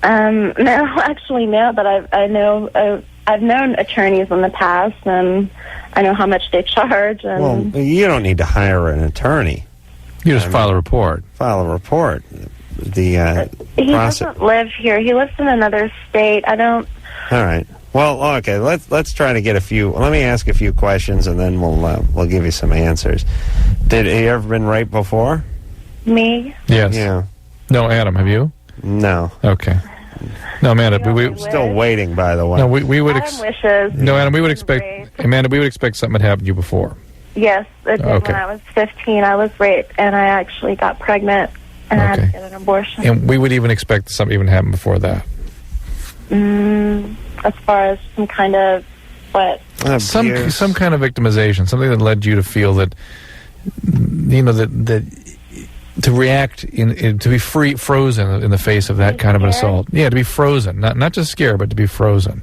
No, actually, no. But I've known attorneys in the past, and I know how much they charge. And well, you don't need to hire an attorney. You just file a report. File a report. He doesn't live here. He lives in another state. I don't. All right. Well, okay. Let's try to get a few. Let me ask a few questions, and then we'll give you some answers. Did he ever been raped before? Me? Yes. Yeah. No, Adam. Have you? No. Okay. No, Amanda, we're still waiting, by the way. No, we would Adam wishes. No, Adam, we would expect Amanda, we would expect something had happened to you before. Yes, it did. Okay. When I was 15, I was raped, and I actually got pregnant, and I had to get an abortion. And we would even expect something even happened before that. As far as some kind of what? Some kind of victimization, something that led you to feel that, that to react to be frozen in the face of that kind of an assault. Yeah, to be frozen, not just scared, but to be frozen.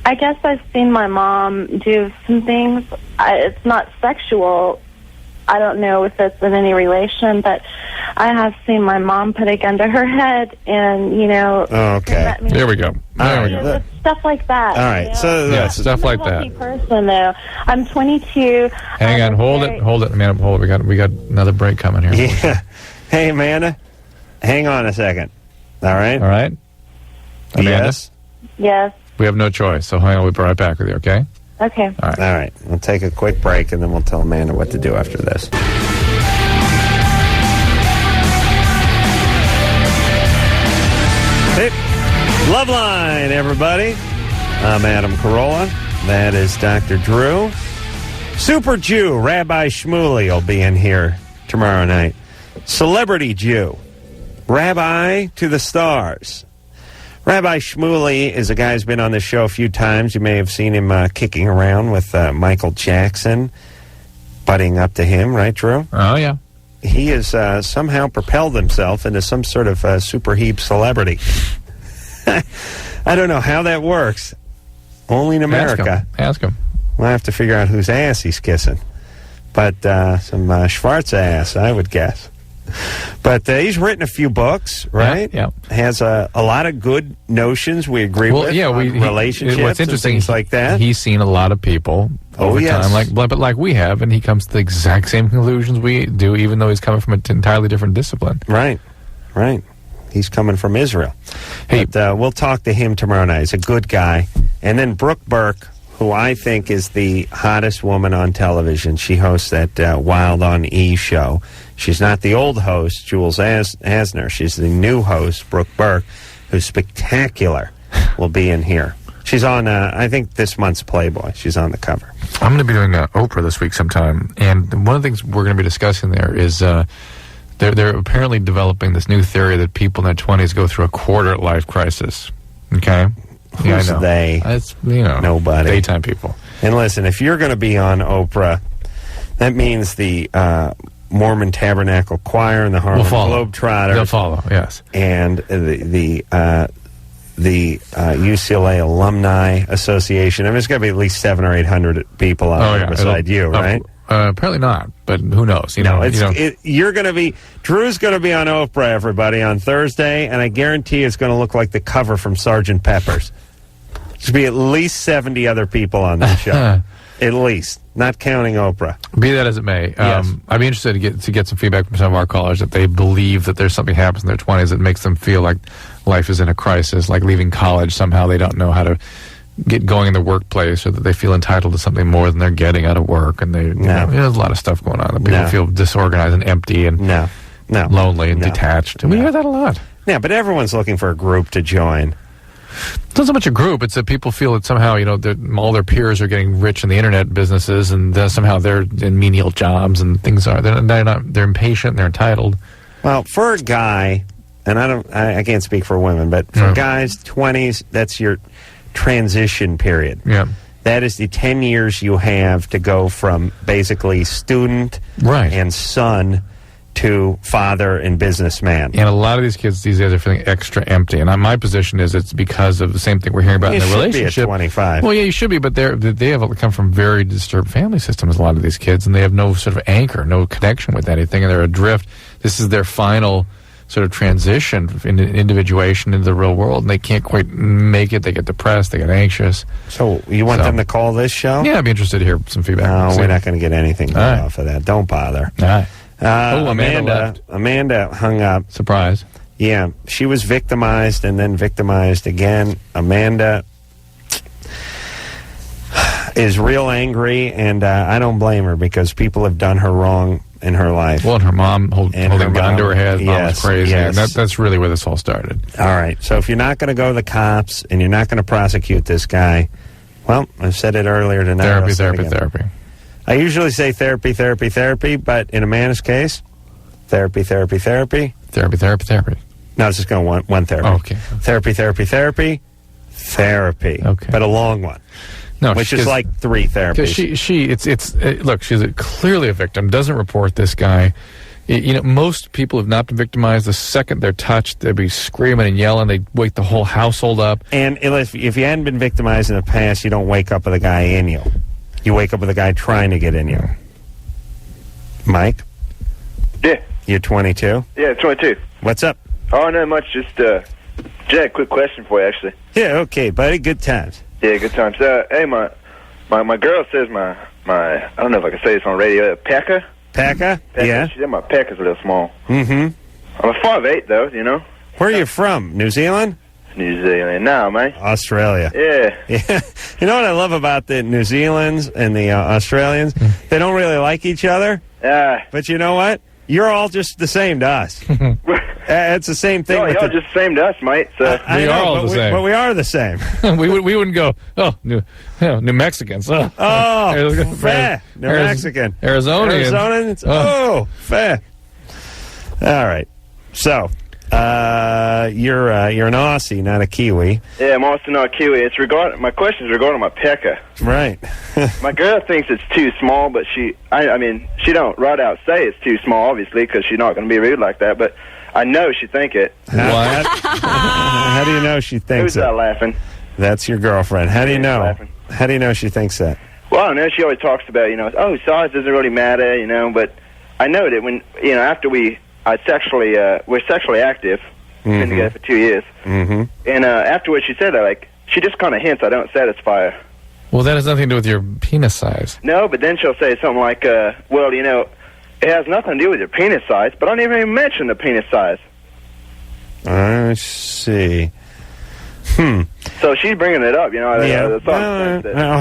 I guess I've seen my mom do some things. It's not sexual. I don't know if it's in any relation, but I have seen my mom put a gun to her head and, Okay. There we go. There we go. Stuff like that. All right. So that's stuff like that. I'm a healthy person, though. I'm 22. Hang on. Hold it, Amanda. Hold it. We got another break coming here. Yeah. Hey, Amanda. Hang on a second. All right. All right. Amanda? Yes. We have no choice, so hang on. We'll be right back with you, okay? Okay. All right. We'll take a quick break, and then we'll tell Amanda what to do after this. Hey, Loveline, everybody. I'm Adam Carolla. That is Dr. Drew. Super Jew, Rabbi Shmuley will be in here tomorrow night. Celebrity Jew, Rabbi to the stars. Rabbi Shmuley is a guy who's been on this show a few times. You may have seen him kicking around with Michael Jackson, butting up to him, right, Drew? Oh, yeah. He has somehow propelled himself into some sort of super heap celebrity. I don't know how that works. Only in America. Ask him. We'll have to figure out whose ass he's kissing. But some Schwartz ass, I would guess. But he's written a few books, right? Yeah. Has a lot of good notions we agree with. Yeah, relationships. What's interesting, things like that. He's seen a lot of people over time, like we have, and he comes to the exact same conclusions we do, even though he's coming from an entirely different discipline. Right. He's coming from Israel. Hey, but we'll talk to him tomorrow night. He's a good guy. And then Brooke Burke, who I think is the hottest woman on television. She hosts that Wild on E show. She's not the old host, Jules Asner. She's the new host, Brooke Burke, who's spectacular, will be in here. She's on, I think, this month's Playboy. She's on the cover. I'm going to be doing Oprah this week sometime. And one of the things we're going to be discussing there is they're apparently developing this new theory that people in their 20s go through a quarter-life crisis. Okay? Who's they? It's, nobody. Daytime people. And listen, if you're going to be on Oprah, that means the Mormon Tabernacle Choir and the Harlem Globetrotters. They'll follow, yes. And the UCLA Alumni Association. I mean, there's got to be at least 700 or 800 people on there beside you, right? Apparently not, but who knows? You're going to be, Drew's going to be on Oprah, everybody, on Thursday, and I guarantee it's going to look like the cover from Sgt. Pepper's. There'll be at least 70 other people on that show. At least, not counting Oprah. Be that as it may, yes. I'd be interested to get some feedback from some of our callers that they believe that there's something happens in their 20s that makes them feel like life is in a crisis, like leaving college somehow they don't know how to get going in the workplace, or that they feel entitled to something more than they're getting out of work, and there's a lot of stuff going on. That people feel disorganized and empty and lonely and detached. And we hear that a lot. Yeah, but everyone's looking for a group to join. It's not so much a group. It's that people feel that somehow, all their peers are getting rich in the internet businesses, and somehow they're in menial jobs, and things are. They're impatient. They're entitled. Well, for a guy, and I can't speak for women, but for guys, 20s, that's your transition period. Yeah. That is the 10 years you have to go from basically student and son to father and businessman. And a lot of these kids these days are feeling extra empty. And my position is it's because of the same thing we're hearing about in the relationship. You should be at 25. Well, yeah, you should be, but they have come from very disturbed family systems, a lot of these kids, and they have no sort of anchor, no connection with anything, and they're adrift. This is their final sort of transition into individuation into the real world, and they can't quite make it. They get depressed. They get anxious. So you want them to call this show? Yeah, I'd be interested to hear some feedback. No, we're not going to get anything off of that. Don't bother. All right. Amanda hung up. Surprise. Yeah, she was victimized and then victimized again. Amanda is real angry, and I don't blame her because people have done her wrong in her life. Well, and her mom holding a gun to her head. Mom was crazy. Yes. And that's really where this all started. All right. So if you're not going to go to the cops and you're not going to prosecute this guy, Well, I said it earlier tonight. Therapy. I usually say therapy, but in Amanda's case, therapy. Therapy. No, it's just going one therapy. Oh, okay. Therapy. Okay. But a long one. No, which is like 3 therapies. Look, she's clearly a victim. Doesn't report this guy. You know, most people have not been victimized. The second they're touched, they'd be screaming and yelling. They wake the whole household up. And if you hadn't been victimized in the past, you don't wake up with a guy in you. You wake up with a guy trying to get in you. Mike? Yeah. You're 22? Yeah, 22. What's up? Oh, not much. Just, Jack, quick question for you, actually. Yeah, okay, buddy. Good times. Yeah, good times. Hey, my girl says my I don't know if I can say this on radio, Pekka? Pekka? Yeah. She said my Pekka's a little small. Mm-hmm. I'm a 5'8", though, you know. Where are you from? New Zealand? New Zealand. No, man. Australia. Yeah. You know what I love about the New Zealanders and the Australians? They don't really like each other. But you know what? You're all just the same to us. It's the same thing. No, y'all just the same to us, mate. So. We are all the same. But we are the same. we wouldn't go, New Mexicans. Fair. New Mexican. Arizonians. Fair. All right. So, you're an Aussie, not a Kiwi. Yeah, I'm also not a Kiwi. My question is regarding my Pekka. Right. My girl thinks it's too small, but she don't right out say it's too small, obviously, because she's not going to be rude like that, but I know she think it. What? How do you know she thinks Who's that laughing? That's your girlfriend. How do you know? Laughing. How do you know she thinks that? Well, I don't know. She always talks about, size doesn't really matter, but I know that when, after we're sexually active, been together for 2 years, and afterwards she said that, she just kind of hints I don't satisfy her. Well, that has nothing to do with your penis size. No, but then she'll say something like, it has nothing to do with your penis size, but I don't even mention the penis size. I see. So she's bringing it up,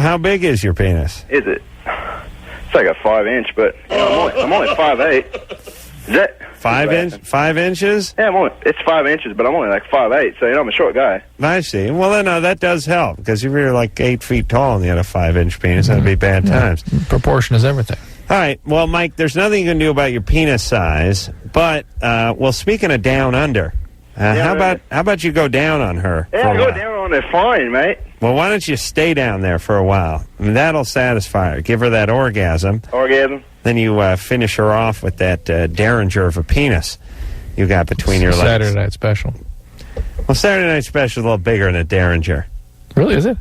how big is your penis? Is it? It's like a 5-inch, but I'm only 5'8". Is that 5 inches? Yeah, it's 5 inches, but I'm only like 5'8", so I'm a short guy. I see. Well, then that does help, because if you're like 8 feet tall and you had a 5-inch penis, that'd be bad times. Proportion is everything. All right. Well, Mike, there's nothing you can do about your penis size, but speaking of down under, how about you go down on her? Yeah, go down on her fine, mate. Well, why don't you stay down there for a while? I mean, that'll satisfy her. Give her that orgasm. Then you finish her off with that derringer of a penis you got between your legs. Saturday Night Special. Well, Saturday Night Special is a little bigger than a derringer. Really, is it?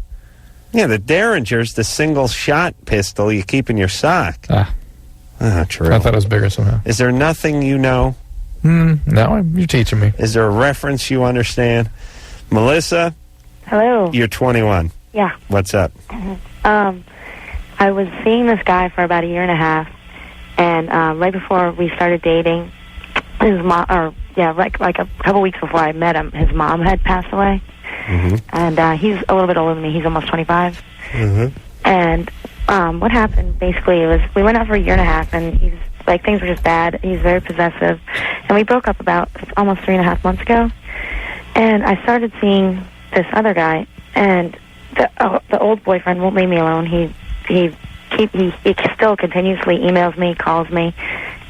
Yeah, the derringer's the single-shot pistol you keep in your sock. True. I thought it was bigger somehow. Is there nothing you know? No, you're teaching me. Is there a reference you understand? Melissa? Hello. You're 21. Yeah. What's up? I was seeing this guy for about a year and a half, and right before we started dating, his mom, like a couple weeks before I met him, his mom had passed away. And he's a little bit older than me. He's almost 25. And what happened, basically, was we went out for a year and a half, and he's like, things were just bad. He's very possessive. And we broke up about almost 3.5 months ago. And I started seeing this other guy, and the old boyfriend won't leave me alone. He still continuously emails me, calls me.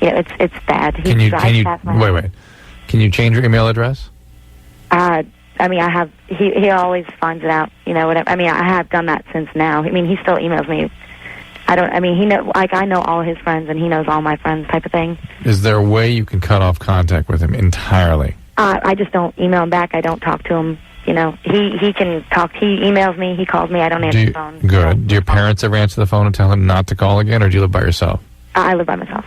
It's bad. Can you wait? Can you change your email address? I have. He always finds it out. I have done that since now. He still emails me. I know all his friends, and he knows all my friends, type of thing. Is there a way you can cut off contact with him entirely? I just don't email him back. I don't talk to him. He can talk. He emails me. He calls me. I don't answer the phone. Good. Do your parents ever answer the phone and tell him not to call again, or do you live by yourself? I live by myself.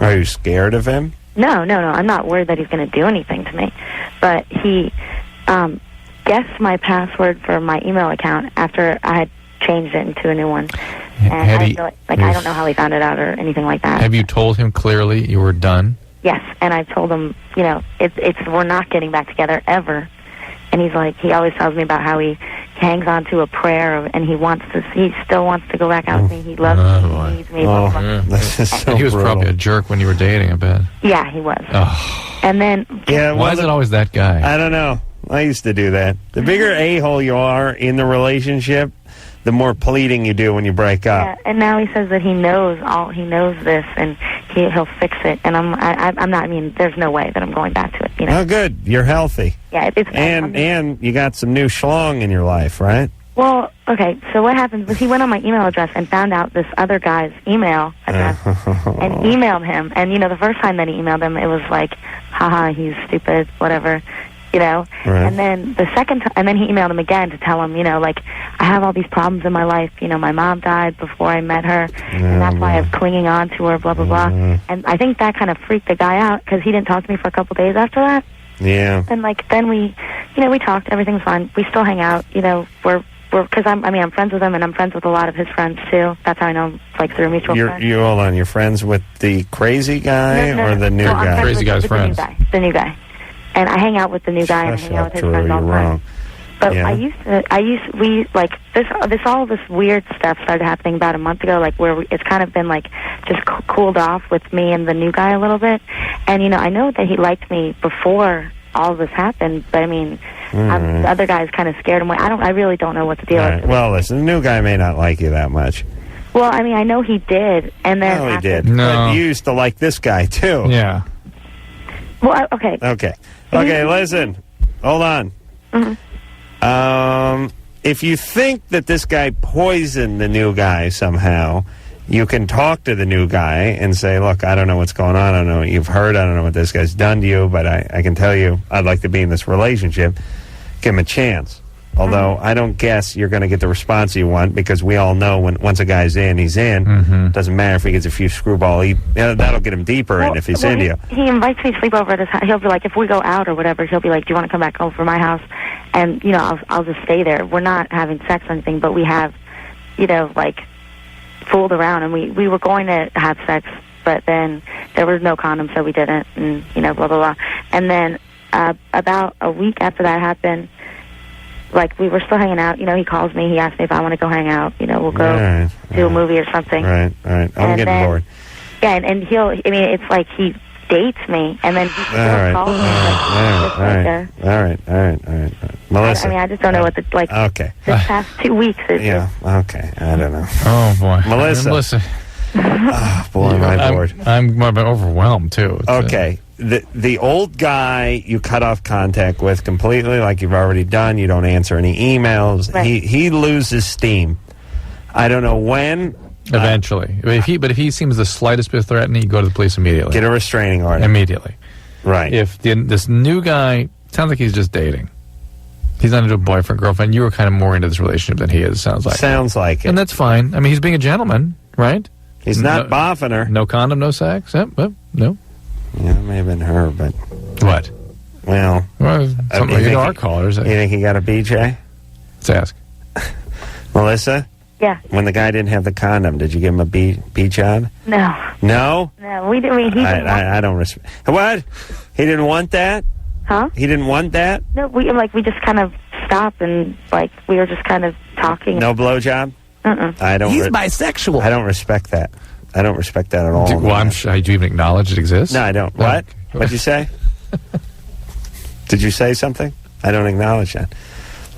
Are you scared of him? No. I'm not worried that he's going to do anything to me. But he guessed my password for my email account after I had changed it into a new one. And I don't know how he found it out or anything like that. Have you told him clearly you were done? Yes, and I've told him, we're not getting back together ever. And he always tells me about how he hangs on to a prayer, and he still wants to go back out with me. He loves me, he needs me. This is so he was brutal. probably a jerk when you were dating, I bet. Yeah, he was. Oh. And then... Why is it always that guy? I don't know. I used to do that. The bigger a-hole you are in the relationship, the more pleading you do when you break up. Yeah, and now he says that he knows this, and he'll fix it. And I'm not. I mean, there's no way that I'm going back to it. You know. Oh, good. You're healthy. Yeah, it's and you got some new schlong in your life, right? Well, okay. So what happened was he went on my email address and found out this other guy's email address and emailed him. And the first time that he emailed him, it was like, haha, he's stupid, whatever. Right. And then the second time, and then he emailed him again to tell him, like, I have all these problems in my life. My mom died before I met her, and that's why I'm clinging on to her, blah, blah, blah. And I think that kind of freaked the guy out because he didn't talk to me for a couple days after that. Yeah. And, then we talked. Everything's fine. We still hang out. Because I'm friends with him, and I'm friends with a lot of his friends, too. That's how I know him, through a mutual friend. Hold on. You're friends with the crazy guy or the new guy? Crazy guy's friends. The new guy. And I hang out with the new guy, and I hang out with his friends all the time. But all this weird stuff started happening about a month ago, where it's kind of been, just cooled off with me and the new guy a little bit. And, I know that he liked me before all this happened, but, the other guy's kind of scared him. I really don't know what the deal is. Well, listen, the new guy may not like you that much. Well, I know he did. And then he did. No. But you used to like this guy, too. Yeah. Well, okay. Okay, listen. Hold on. Mm-hmm. If you think that this guy poisoned the new guy somehow, you can talk to the new guy and say, look, I don't know what's going on. I don't know what you've heard. I don't know what this guy's done to you, but I can tell you I'd like to be in this relationship. Give him a chance. Although I don't guess you're going to get the response you want, because we all know once a guy's in, he's in. Doesn't matter if he gets a few screwball. That'll get him deeper in if he's into you. He invites me to sleep over at his house. He'll be like, if we go out or whatever, he'll be like, do you want to come back over my house? And, I'll just stay there. We're not having sex or anything, but we have, fooled around. And we were going to have sex, but then there was no condom, so we didn't. And, blah, blah, blah. And then about a week after that happened, we were still hanging out. He calls me. He asks me if I want to go hang out. We'll go do a movie or something. Right. I'm getting bored. Yeah, and it's like he dates me, and then he still calls me. All right. Melissa. I just don't know what okay. This past 2 weeks is. Yeah, okay. I don't know. Oh, boy. Melissa. Oh, boy, am I bored. I'm overwhelmed, too. Okay. The old guy you cut off contact with completely, like you've already done. You don't answer any emails. Right. He loses steam. I don't know when. Eventually. If he seems the slightest bit threatening, you go to the police immediately. Get a restraining order. Immediately. Right. If this new guy, sounds like he's just dating. He's not into a boyfriend, girlfriend. You were kind of more into this relationship than he is, sounds like. Sounds like it. And that's fine. He's being a gentleman, right? He's not boffing her. No condom, no sex? No. Yeah, it may have been her, but... What? Well something our callers. You think he got a BJ? Let's ask. Melissa? Yeah. When the guy didn't have the condom, did you give him a B job? No. No? No, we didn't. He didn't. I don't respect. What? He didn't want that? Huh? He didn't want that? No, we just kind of stopped and we were just kind of talking. No blowjob? I don't. He's bisexual. I don't respect that. I don't respect that at all. Do you even acknowledge it exists? No, I don't. What? What'd you say? Did you say something? I don't acknowledge that.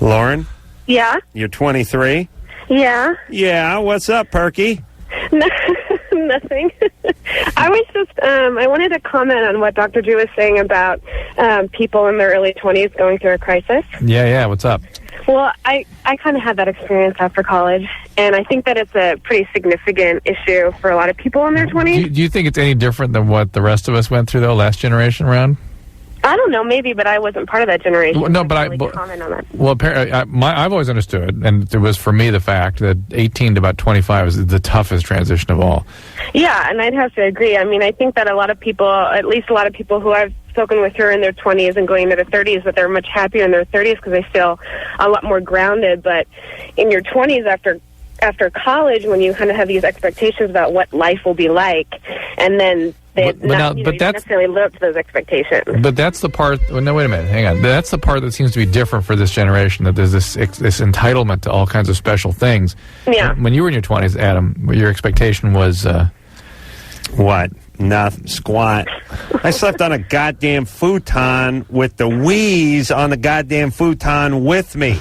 Lauren? Yeah? You're 23? Yeah. Yeah, what's up, Perky? Nothing. I was just, I wanted to comment on what Dr. Drew was saying about people in their early 20s going through a crisis. Yeah, what's up? Well, I kind of had that experience after college, and I think that it's a pretty significant issue for a lot of people in their 20s. Do you think it's any different than what the rest of us went through, though, last generation around? I don't know, maybe, but I wasn't part of that generation. Well, no, so but I can't comment on that. Well, apparently, I've always understood, and it was for me the fact that 18 to about 25 is the toughest transition of all. Yeah, and I'd have to agree. I think that a lot of people, at least a lot of people who I've spoken with who are in their 20s and going into their 30s, that they're much happier in their 30s because they feel a lot more grounded. But in your 20s, after college, when you kind of have these expectations about what life will be like, and then you don't necessarily live up to those expectations. But that's the part. Well, no, wait a minute. Hang on. That's the part that seems to be different for this generation. That there's this entitlement to all kinds of special things. Yeah. When you were in your 20s, Adam, your expectation was what? Nothing. Squat. I slept on a goddamn futon with the wheeze on the goddamn futon with me.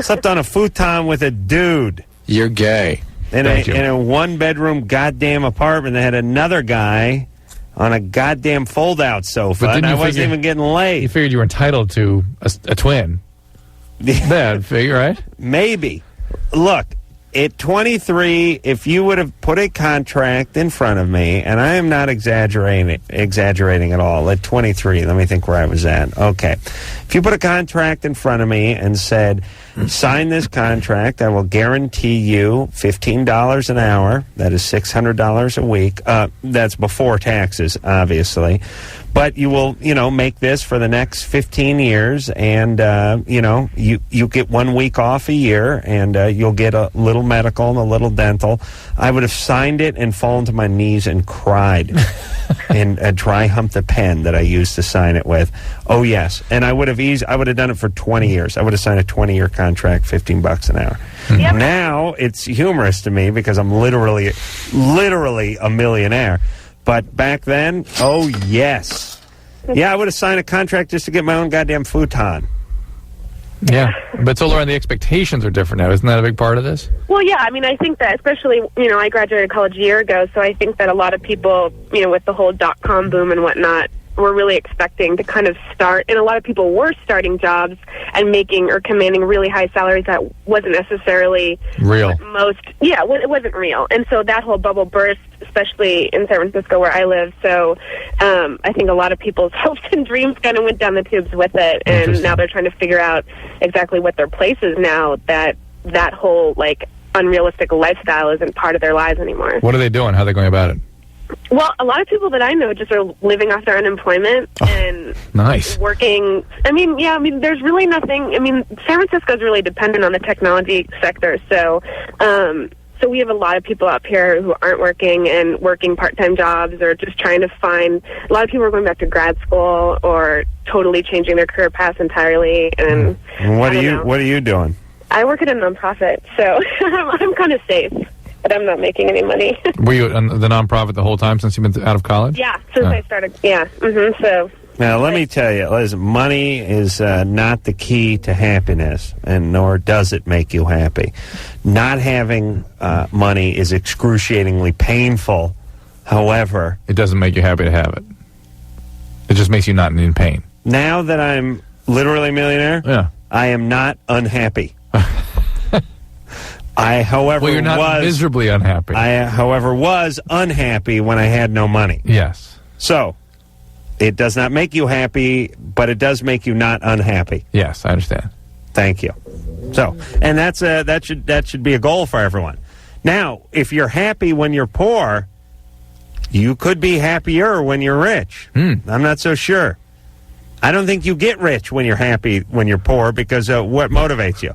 Slept on a futon with a dude. You're gay. In a one-bedroom goddamn apartment that had another guy on a goddamn fold-out sofa, and I wasn't even getting laid. You figured you were entitled to a twin. That figure, right? Maybe. Look, at 23, if you would have put a contract in front of me, and I am not exaggerating at all, at 23, let me think where I was at. Okay. If you put a contract in front of me and said, sign this contract, I will guarantee you $15 an hour. That is $600 a week. That's before taxes, obviously. But you will, make this for the next 15 years, and, you get 1 week off a year, and you'll get a little medical and a little dental. I would have signed it and fallen to my knees and cried and dry humped the pen that I used to sign it with. Oh, yes. And I would have done it for 20 years. I would have signed a 20-year contract, $15 an hour. Yep. Now, it's humorous to me because I'm literally a millionaire. But back then, oh, yes. Yeah, I would have signed a contract just to get my own goddamn futon. Yeah, but so, Lauren, the expectations are different now. Isn't that a big part of this? Well, yeah, I mean, I think that especially, I graduated college a year ago, so I think that a lot of people, with the whole .com boom and whatnot, were really expecting to kind of start, and a lot of people were starting jobs and making or commanding really high salaries that wasn't necessarily real. It wasn't real. And so that whole bubble burst, especially in San Francisco where I live. So I think a lot of people's hopes and dreams kind of went down the tubes with it, and now they're trying to figure out exactly what their place is now that whole, unrealistic lifestyle isn't part of their lives anymore. What are they doing? How are they going about it? Well, a lot of people that I know just are living off their unemployment and nice. Working. There's really nothing. San Francisco is really dependent on the technology sector. So we have a lot of people up here who aren't working and working part-time jobs or just trying to find. A lot of people are going back to grad school or totally changing their career paths entirely. And what are you doing? I work at a nonprofit, so I'm kind of safe. But I'm not making any money. Were you in the nonprofit the whole time since you've been out of college? Yeah, since I started. Yeah. So. Now, let me tell you, listen, money is not the key to happiness, and nor does it make you happy. Not having money is excruciatingly painful. However, it doesn't make you happy to have it. It just makes you not in pain. Now that I'm literally a millionaire, I am not unhappy. You're not miserably unhappy. I, however, was unhappy when I had no money. Yes. So, it does not make you happy, but it does make you not unhappy. Yes, I understand. Thank you. So, and that should be a goal for everyone. Now, if you're happy when you're poor, you could be happier when you're rich. I'm not so sure. I don't think you get rich when you're happy when you're poor because what motivates you?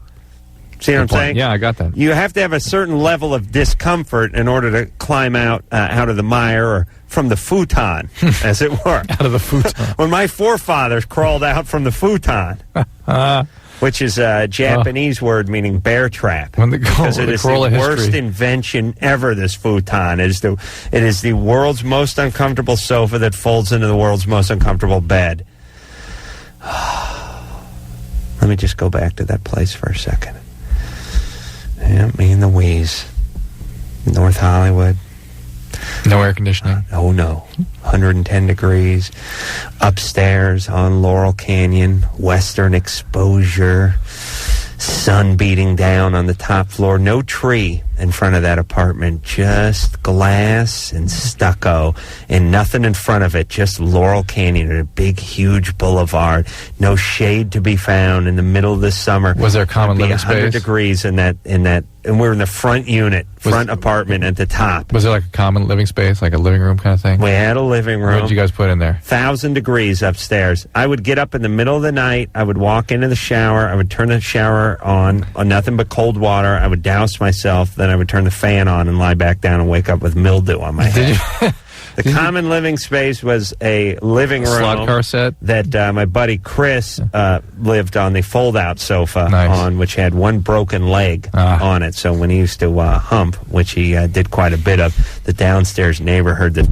See what I'm saying? Yeah, I got that. You have to have a certain level of discomfort in order to climb out of the mire or from the futon, as it were. Out of the futon. When my forefathers crawled out from the futon, which is a Japanese word meaning bear trap. Because it is the worst invention ever, this futon. It is the world's most uncomfortable sofa that folds into the world's most uncomfortable bed. Let me just go back to that place for a second. Yeah, me and the wheeze. North Hollywood. No air conditioning? Oh, no. 110 degrees. Upstairs on Laurel Canyon. Western exposure. Sun beating down on the top floor. No tree in front of that apartment. Just glass and stucco. And nothing in front of it. Just Laurel Canyon and a big, huge boulevard. No shade to be found in the middle of the summer. Was there a common living space? 100 degrees in that, and we're in the front unit, apartment at the top. Was there like a common living space, like a living room kind of thing? We had a living room. What did you guys put in there? 1,000 degrees upstairs. I would get up in the middle of the night. I would walk into the shower. I would turn the shower on nothing but cold water. I would douse myself. Then I would turn the fan on and lie back down and wake up with mildew on my head. The common living space was a living room slot car set that my buddy Chris lived on the fold-out sofa on, which had one broken leg on it. So when he used to hump, which he did quite a bit of, the downstairs neighbor heard the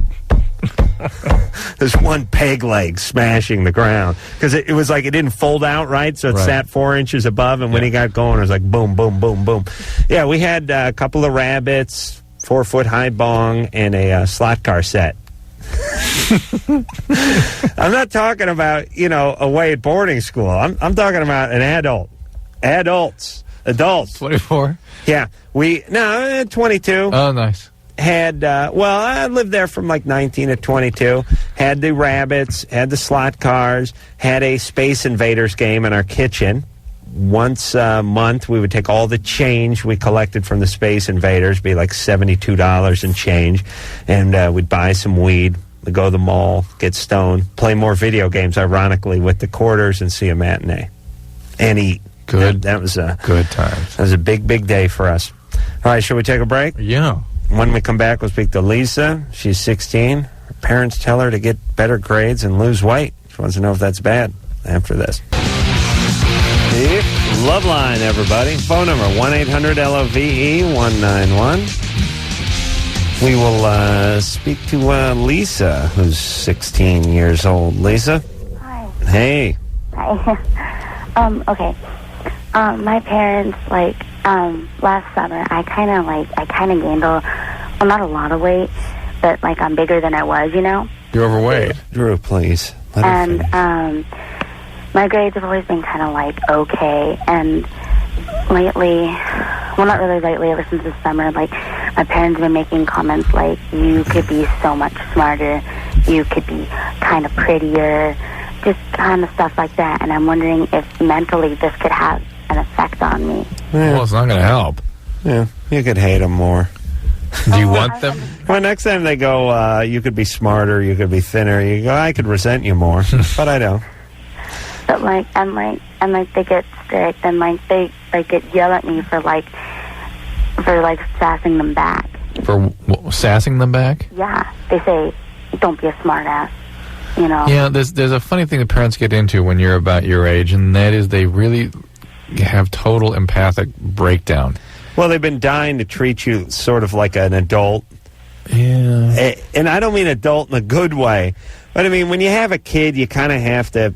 There's one peg leg smashing the ground because it was like it didn't fold out right, so it sat 4 inches above, and when he got going, it was like boom, boom, boom, boom. Yeah, we had a couple of rabbits, 4-foot-high bong, and a slot car set. I'm not talking about, away at boarding school. I'm talking about an adult. Adults. 24? Yeah. 22. Oh, nice. Had, I lived there from like 19 to 22. Had the rabbits, had the slot cars, had a Space Invaders game in our kitchen. Once a month, we would take all the change we collected from the Space Invaders, be like $72 and change, and we'd buy some weed, we'd go to the mall, get stoned, play more video games, ironically, with the quarters, and see a matinee. And eat. Good. That was a good times. That was a big, big day for us. All right, shall we take a break? Yeah. When we come back, we'll speak to Lisa. She's 16. Her parents tell her to get better grades and lose weight. She wants to know if that's bad after this. Loveline, everybody. Phone number 1-800-LOVE-191. We will speak to Lisa, who's 16 years old. Lisa? Hi. Hey. Hi. Okay. My parents, last summer, I kind of gained not a lot of weight, but, I'm bigger than I was, You're overweight. Drew, please. And, my grades have always been kind of, okay, and lately, not really lately, ever since this summer, my parents have been making comments like, you could be so much smarter, you could be kind of prettier, just kind of stuff like that, and I'm wondering if mentally this could have an effect on me. Yeah. Well, it's not going to help. Yeah, you could hate them more. Do you want them? Well, next time they go, you could be smarter, you could be thinner, you go, I could resent you more, but I don't. But they get strict, and they yell at me for sassing them back. For sassing them back? Yeah, they say, don't be a smart ass. Yeah, there's a funny thing that parents get into when you're about your age, and that is they really have total empathic breakdown. Well, they've been dying to treat you sort of like an adult. Yeah. And I don't mean adult in a good way, but I mean, when you have a kid, you kind of have to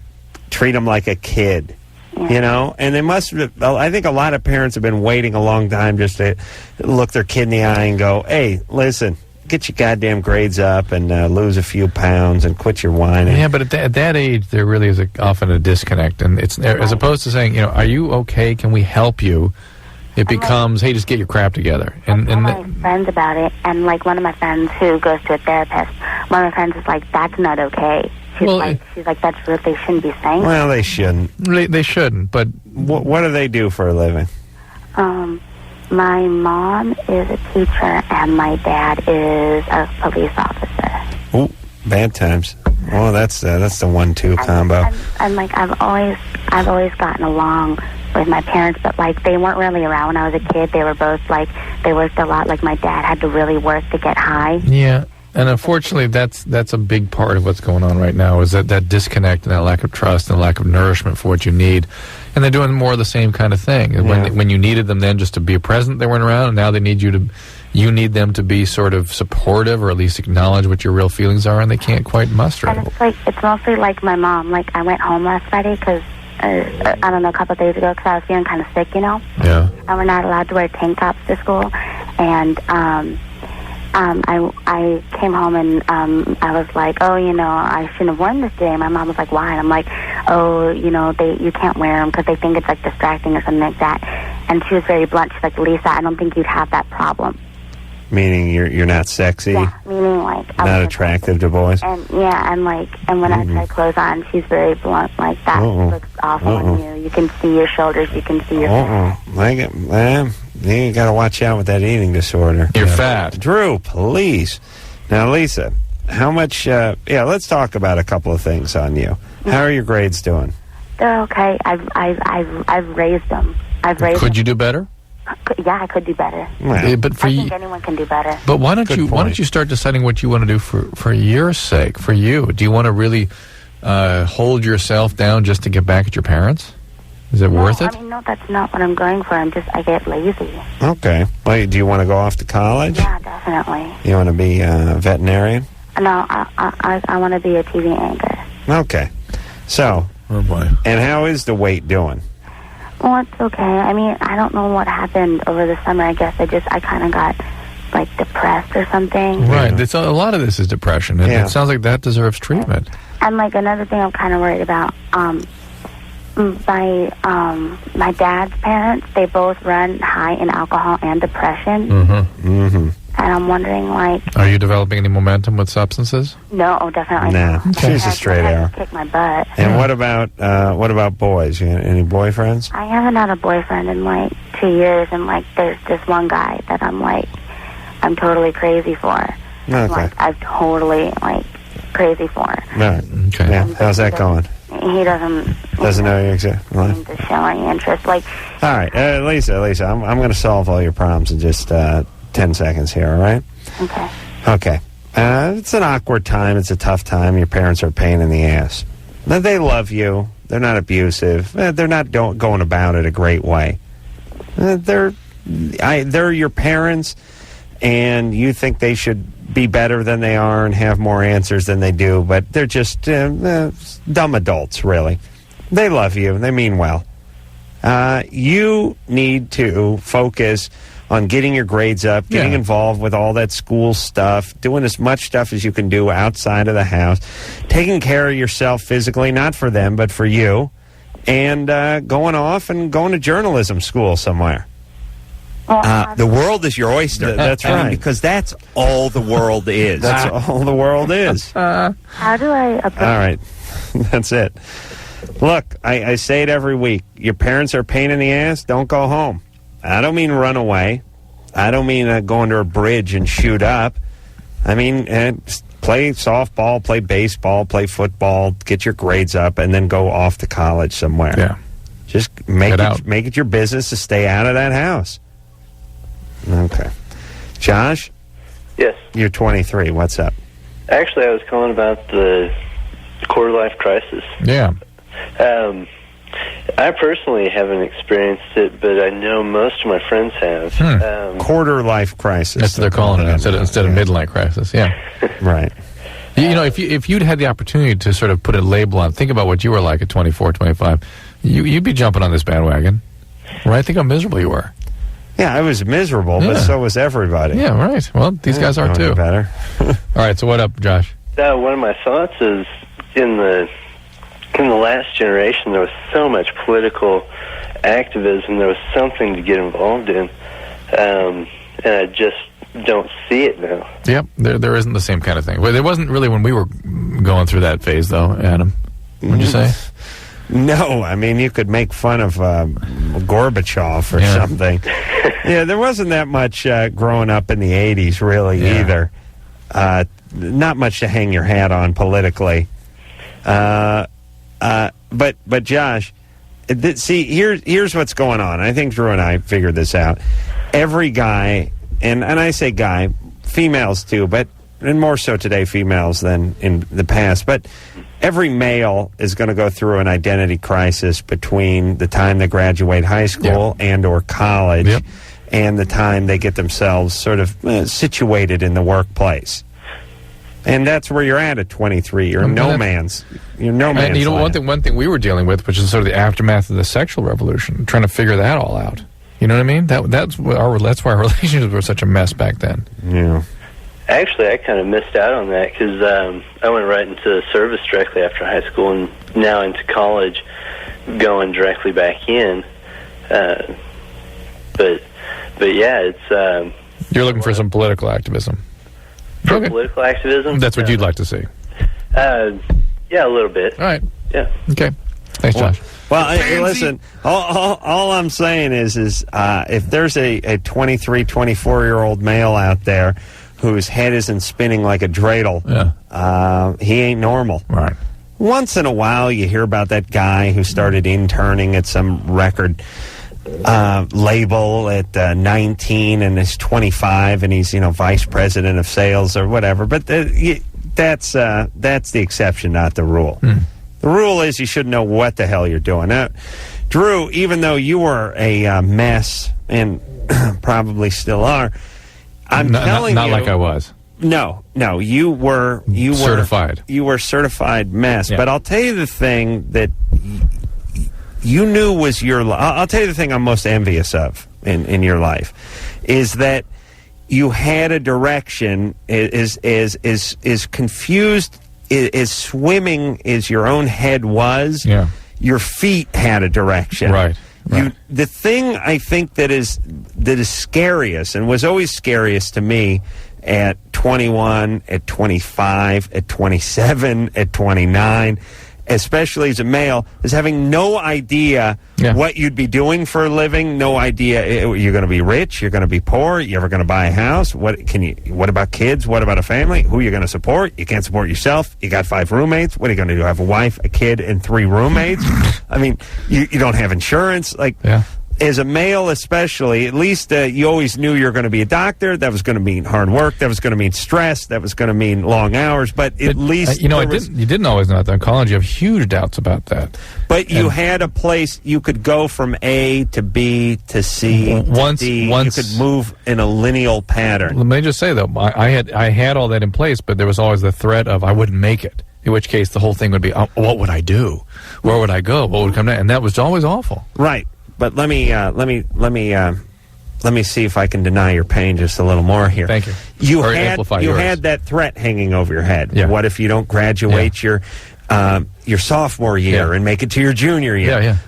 treat them like a kid, And they must have, I think a lot of parents have been waiting a long time just to look their kid in the eye and go, hey, listen, get your goddamn grades up and lose a few pounds and quit your whining. Yeah, but at that age, there really is often a disconnect. And it's as opposed to saying, are you okay? Can we help you? It becomes, hey, just get your crap together. And my friends about it, and one of my friends who goes to a therapist, one of my friends is like, that's not okay. She's like, that's what they shouldn't be saying. Well, they shouldn't. They shouldn't, but what do they do for a living? My mom is a teacher, and my dad is a police officer. Ooh, bad times. Oh, that's the 1-2 combo. And I've always gotten along with my parents, but they weren't really around when I was a kid. They were both they worked a lot. My dad had to really work to get high. Yeah. And unfortunately, that's a big part of what's going on right now, is that disconnect and that lack of trust and lack of nourishment for what you need. And they're doing more of the same kind of thing. And when you needed them then just to be present, they weren't around, and now they need you need them to be sort of supportive or at least acknowledge what your real feelings are, and they can't quite muster it. And it's mostly like my mom. I went home last Friday because, I don't know, a couple of days ago because I was feeling kind of sick, Yeah. And we're not allowed to wear tank tops to school. And, I came home and I was like, oh, I shouldn't have worn this today. My mom was like, why? And I'm like, oh, you can't wear them because they think it's distracting or something like that. And she was very blunt. She's like, Lisa, I don't think you'd have that problem. Meaning you're not sexy? Yeah, meaning not attractive to boys? And and when I try clothes on, she's very blunt that. Looks awful on you. You can see your shoulders, you can see your you got to watch out with that eating disorder. You're fat. Drew, please. Now, Lisa, how much, let's talk about a couple of things on you. How are your grades doing? They're okay. I've raised them. Could you do better? Yeah, I could do better. Well, but I think anyone can do better. But why don't you start deciding what you want to do for your sake, for you? Do you want to really hold yourself down just to get back at your parents? Is it worth it? No, that's not what I'm going for. I get lazy. Okay. Well, do you want to go off to college? Yeah, definitely. You want to be a veterinarian? No, I want to be a TV anchor. Okay. So, oh boy. And how is the weight doing? Well, it's okay. I mean, I don't know what happened over the summer. I guess I kind of got, like, depressed or something. Right. A lot of this is depression. It sounds like that deserves treatment. And, like, another thing I'm kind of worried about, my dad's parents, they both run high in alcohol and depression. Mm-hmm. Mm-hmm. And I'm wondering, like... Are you developing any momentum with substances? No, definitely not. She's a straight arrow. Kick my butt. And what about boys? You got any boyfriends? I haven't had a boyfriend in, like, 2 years, and, like, there's this one guy that I'm totally crazy for. Okay. Like, I'm totally, like, crazy for. All right. Okay. Yeah. How's that going? He doesn't know you exactly. seem to show any interest. Like, all right, Lisa, I'm going to solve all your problems in just 10 seconds here. All right? Okay. It's an awkward time. It's a tough time. Your parents are a pain in the ass. Now, they love you. They're not abusive. They're not going about it a great way. They're your parents, and you think they should be better than they are and have more answers than they do, but they're just dumb adults, really. They love you. They mean well. You need to focus on getting your grades up, getting involved with all that school stuff, doing as much stuff as you can do outside of the house, taking care of yourself physically, not for them, but for you, and going off and going to journalism school somewhere. The world is your oyster. That's right. Because that's all the world is. That's all the world is. How do I... All right. That's it. Look, I say it every week. Your parents are a pain in the ass. Don't go home. I don't mean run away. I don't mean go under a bridge and shoot up. I mean play softball, play baseball, play football, get your grades up, and then go off to college somewhere. Yeah. Just make it your business to stay out of that house. Okay. Josh? Yes. You're 23. What's up? Actually, I was calling about the quarter-life crisis. Yeah. I personally haven't experienced it, but I know most of my friends have. Quarter-life crisis. That's what they're calling it instead of midlife crisis. Yeah. Right. You know, if you'd had the opportunity to sort of put a label on, think about what you were like at 24, 25, you'd be jumping on this bandwagon. Right? Think how miserable you were. Yeah, I was miserable, but so was everybody. Yeah, right. Well, these guys are too. Better. All right, so what up, Josh? One of my thoughts is in the last generation, there was so much political activism. There was something to get involved in, and I just don't see it now. Yep, there isn't the same kind of thing. Well, there wasn't really when we were going through that phase, though, Adam. What'd you say? No, I mean, you could make fun of Gorbachev or something. Yeah, there wasn't that much growing up in the 80s, really, either. Not much to hang your hat on politically. But Josh, see, here's what's going on. I think Drew and I figured this out. Every guy, and I say guy, females too, and more so today, females than in the past, but every male is going to go through an identity crisis between the time they graduate high school and or college and the time they get themselves sort of situated in the workplace. And that's where you're at 23. You're no man's. You're no man's. And you know, land. one thing we were dealing with, which is sort of the aftermath of the sexual revolution, trying to figure that all out. You know what I mean? That's why our relationships were such a mess back then. Yeah. Actually, I kind of missed out on that because I went right into the service directly after high school, and now into college, going directly back in. But yeah, it's. You're looking for some political activism. Political activism? That's what you'd like to see. Yeah, a little bit. All right. Yeah. Okay. Thanks, Josh. Well, listen, all I'm saying is if there's a 23, 24-year-old male out there whose head isn't spinning like a dreidel, he ain't normal. Right. Once in a while, you hear about that guy who started interning at some record label at 19 and is 25 and he's vice president of sales or whatever. But that's the exception, not the rule. The rule is you should know what the hell you're doing. Now, Drew, even though you were a mess and probably still are, I'm telling you, not like I was. No, you were certified. You were certified mess. Yeah. But I'll tell you the thing that you knew was your. I'll tell you the thing I'm most envious of in your life is that you had a direction. Is confused. Is swimming as your own head was. Yeah. Your feet had a direction. Right. The thing I think that is scariest and was always scariest to me at 21, at 25, at 27, at 29, especially as a male, is having no idea what you'd be doing for a living, no idea you're going to be rich, you're going to be poor, you're ever going to buy a house, what about kids, what about a family, who you're going to support, you can't support yourself, you got 5 roommates, what are you going to do, have a wife, a kid, and 3 roommates? I mean, you don't have insurance, as a male especially, at least you always knew you were going to be a doctor. That was going to mean hard work. That was going to mean stress. That was going to mean long hours. But at least... you didn't always know that. In college, you have huge doubts about that. But you had a place you could go from A to B to C to D. You could move in a lineal pattern. Let me just say, though, I had all that in place, but there was always the threat of I wouldn't make it. In which case, the whole thing would be, what would I do? Where would I go? What would come next? And that was always awful. Right. But let me see if I can deny your pain just a little more here. Thank you. You had that threat hanging over your head. Yeah. What if you don't graduate your sophomore year and make it to your junior year? Yeah.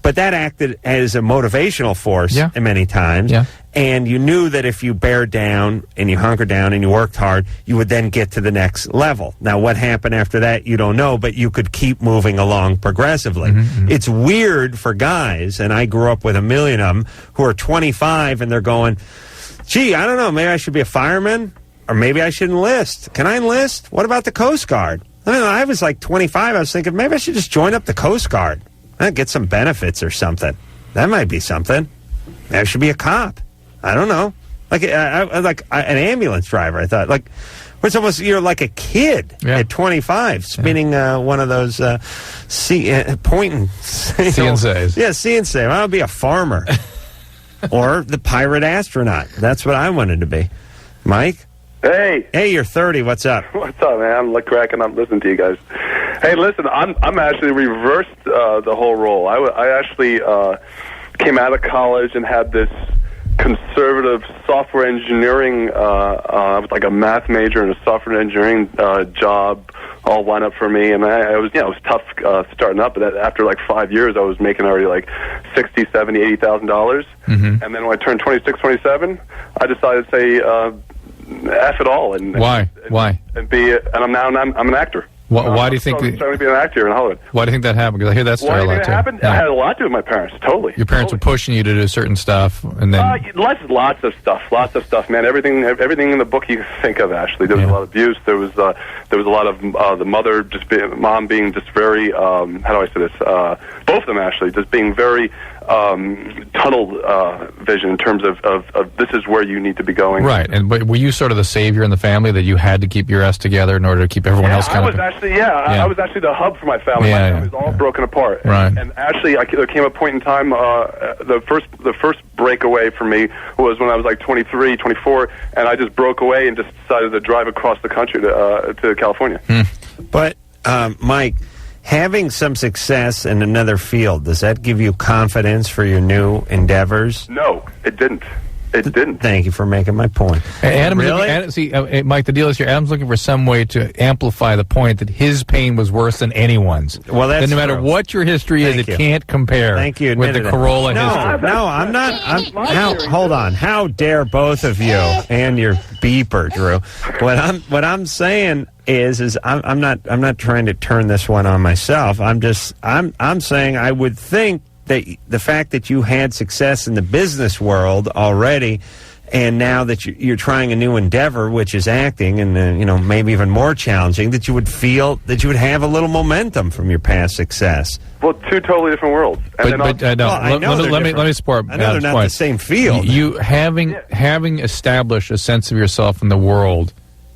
But that acted as a motivational force many times. Yeah. And you knew that if you bared down and you hunkered down and you worked hard, you would then get to the next level. Now, what happened after that, you don't know, but you could keep moving along progressively. Mm-hmm. It's weird for guys, and I grew up with a million of them, who are 25 and they're going, gee, I don't know, maybe I should be a fireman, or maybe I should enlist. Can I enlist? What about the Coast Guard? I don't know, I was like 25, I was thinking, maybe I should just join up the Coast Guard. Get some benefits or something. That might be something. Maybe I should be a cop. I don't know. Like an ambulance driver, I thought. Like, it's almost, you're like a kid at 25, spinning one of those pointing. CNCs. Yeah, CNC. I'll be a farmer. Or the pirate astronaut. That's what I wanted to be. Mike? Hey. Hey, you're 30. What's up? What's up, man? I'm cracking up listening to you guys. Hey, listen, I'm actually reversed the whole role. I actually came out of college and had this conservative software engineering, I was like a math major and a software engineering job all lined up for me, and it was tough starting up, but after like 5 years I was making already like $60,000, $70,000, $80,000. Mm-hmm. And then when I turned 26, 27, I decided to say F it all and why and I'm an actor. Why do you think? I'm trying to be an actor in Hollywood. Why do you think that happened? Because I hear that story a lot too. Happened? Yeah. I had a lot to do with my parents. Totally. Your parents were pushing you to do certain stuff, and then lots of stuff, man. Everything in the book you can think of. Actually, there was a lot of abuse. There was a lot of the mother mom being just very how do I say this? Both of them actually just being very tunnel vision in terms of this is where you need to be going. Right. And but were you sort of the savior in the family that you had to keep your ass together in order to keep everyone else kind of? I was actually the hub for my family. My family was all broken apart. Right. And actually, there came a point in time. The first breakaway for me was when I was like 23, 24, and I just broke away and just decided to drive across the country to California. But Mike, having some success in another field, does that give you confidence for your new endeavors? No, it didn't. It didn't. Thank you for making my point. Adam, really? Mike, the deal is here. Adam's looking for some way to amplify the point that his pain was worse than anyone's. Well, that's no matter what your history is, it can't compare. Thank you. With the Carolla history. No, I'm not. Hold on. How dare both of you and your beeper, Drew? What I'm saying is I'm not trying to turn this one on myself. I'm saying I would think that the fact that you had success in the business world already, and now that you're trying a new endeavor, which is acting, and maybe even more challenging, that you would feel that you would have a little momentum from your past success. Well, two totally different worlds. Let me support. I know they're not the same field. You having established a sense of yourself in the world,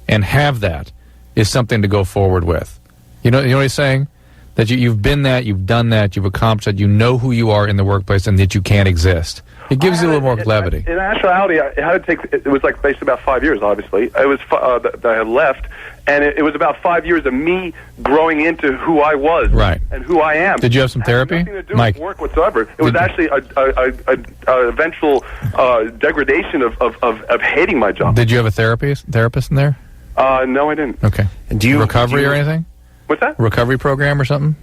and have that is something to go forward with. You know what he's saying? That you've been that, you've done that, you've accomplished that, you know who you are in the workplace and that you can't exist. It gives you a little more levity. In actuality, it had to take. It was like basically about 5 years. Obviously, it was that I had left, and it was about 5 years of me growing into who I was, right, and who I am. Did you have some therapy? It had nothing to do Mike? with work whatsoever. It was actually a eventual degradation of hating my job. Did you have a therapist in there? No, I didn't. Okay. Do you recovery or anything? What's that? Recovery program or something?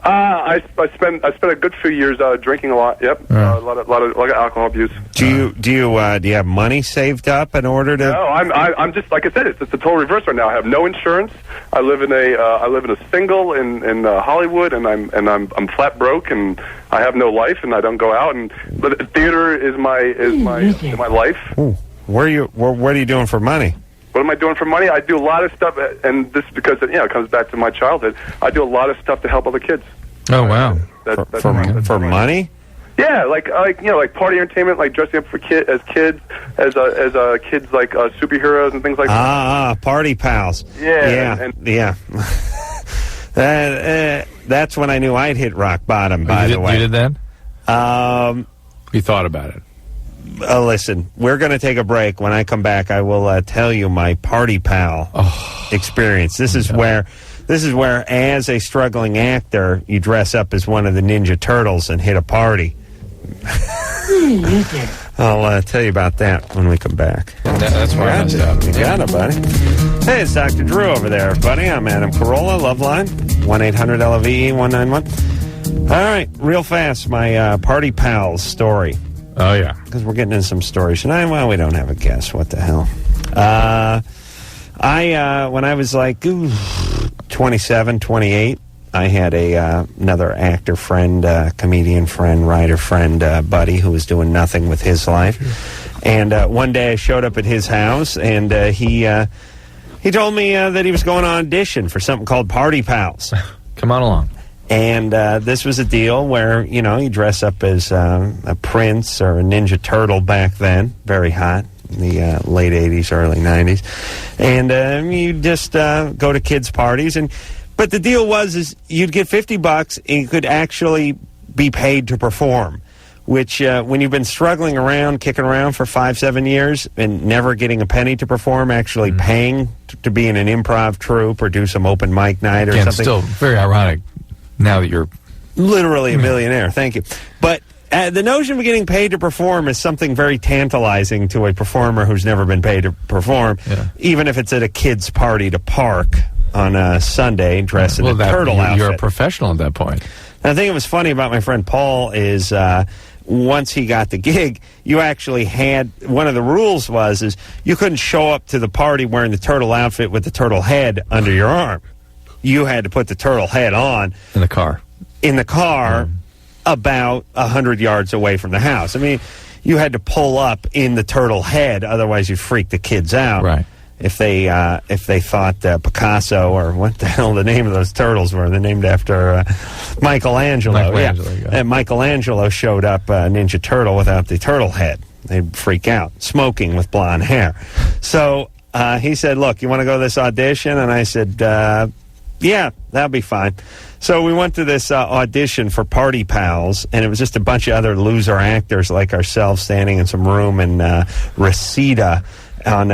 I spent a good few years drinking a lot. Yep, a lot of alcohol abuse. Do you have money saved up in order to? No, I'm just like I said. It's the total reverse right now. I have no insurance. I live in a single in Hollywood, and I'm flat broke, and I have no life, and I don't go out. But theater is my life. Ooh. What are you doing for money? What am I doing for money? I do a lot of stuff, and this is because it comes back to my childhood. I do a lot of stuff to help other kids. Oh wow! For money? Yeah, like party entertainment, like dressing up for kids as kids like superheroes and things like that. Party pals. Yeah. Yeah. That's when I knew I'd hit rock bottom. By the way, you did that. You thought about it. Listen, we're going to take a break. When I come back, I will tell you my party pal experience. This is where, as a struggling actor, you dress up as one of the Ninja Turtles and hit a party. I'll tell you about that when we come back. That's where I messed up. You got it, buddy. Hey, it's Dr. Drew over there, buddy. I'm Adam Carolla, Loveline, 1-800-LOVE-191. All right, real fast, my party pals story. Oh, yeah. Because we're getting into some stories tonight. Well, we don't have a guest. What the hell? When I was like 27, 28, I had another actor friend, comedian friend, writer friend, buddy, who was doing nothing with his life. And one day I showed up at his house, and he told me that he was going on audition for something called Party Pals. Come on along. And this was a deal where, you dress up as a prince or a Ninja Turtle back then. Very hot in the late 80s, early 90s. And you just go to kids' parties. But the deal is you'd get $50 and you could actually be paid to perform. Which, when you've been struggling around, kicking around for 5-7 years and never getting a penny to perform, actually paying to be in an improv troupe or do some open mic night or something. Still very ironic. Now that you're literally a millionaire, thank you. But the notion of getting paid to perform is something very tantalizing to a performer who's never been paid to perform, even if it's at a kid's party to park on a Sunday dressed in a turtle outfit. You're a professional at that point. And the thing that was funny about my friend Paul is once he got the gig, you actually had, one of the rules was you couldn't show up to the party wearing the turtle outfit with the turtle head under your arm. You had to put the turtle head on. In the car. About 100 yards away from the house. I mean, you had to pull up in the turtle head, otherwise you'd freak the kids out. Right. If they thought Picasso, or what the hell the name of those turtles were, they're named after Michelangelo. And Michelangelo showed up Ninja Turtle without the turtle head. They'd freak out. Smoking with blonde hair. So he said, look, you want to go to this audition? And I said, yeah, that'll be fine. So we went to this audition for Party Pals, and it was just a bunch of other loser actors like ourselves standing in some room in Reseda on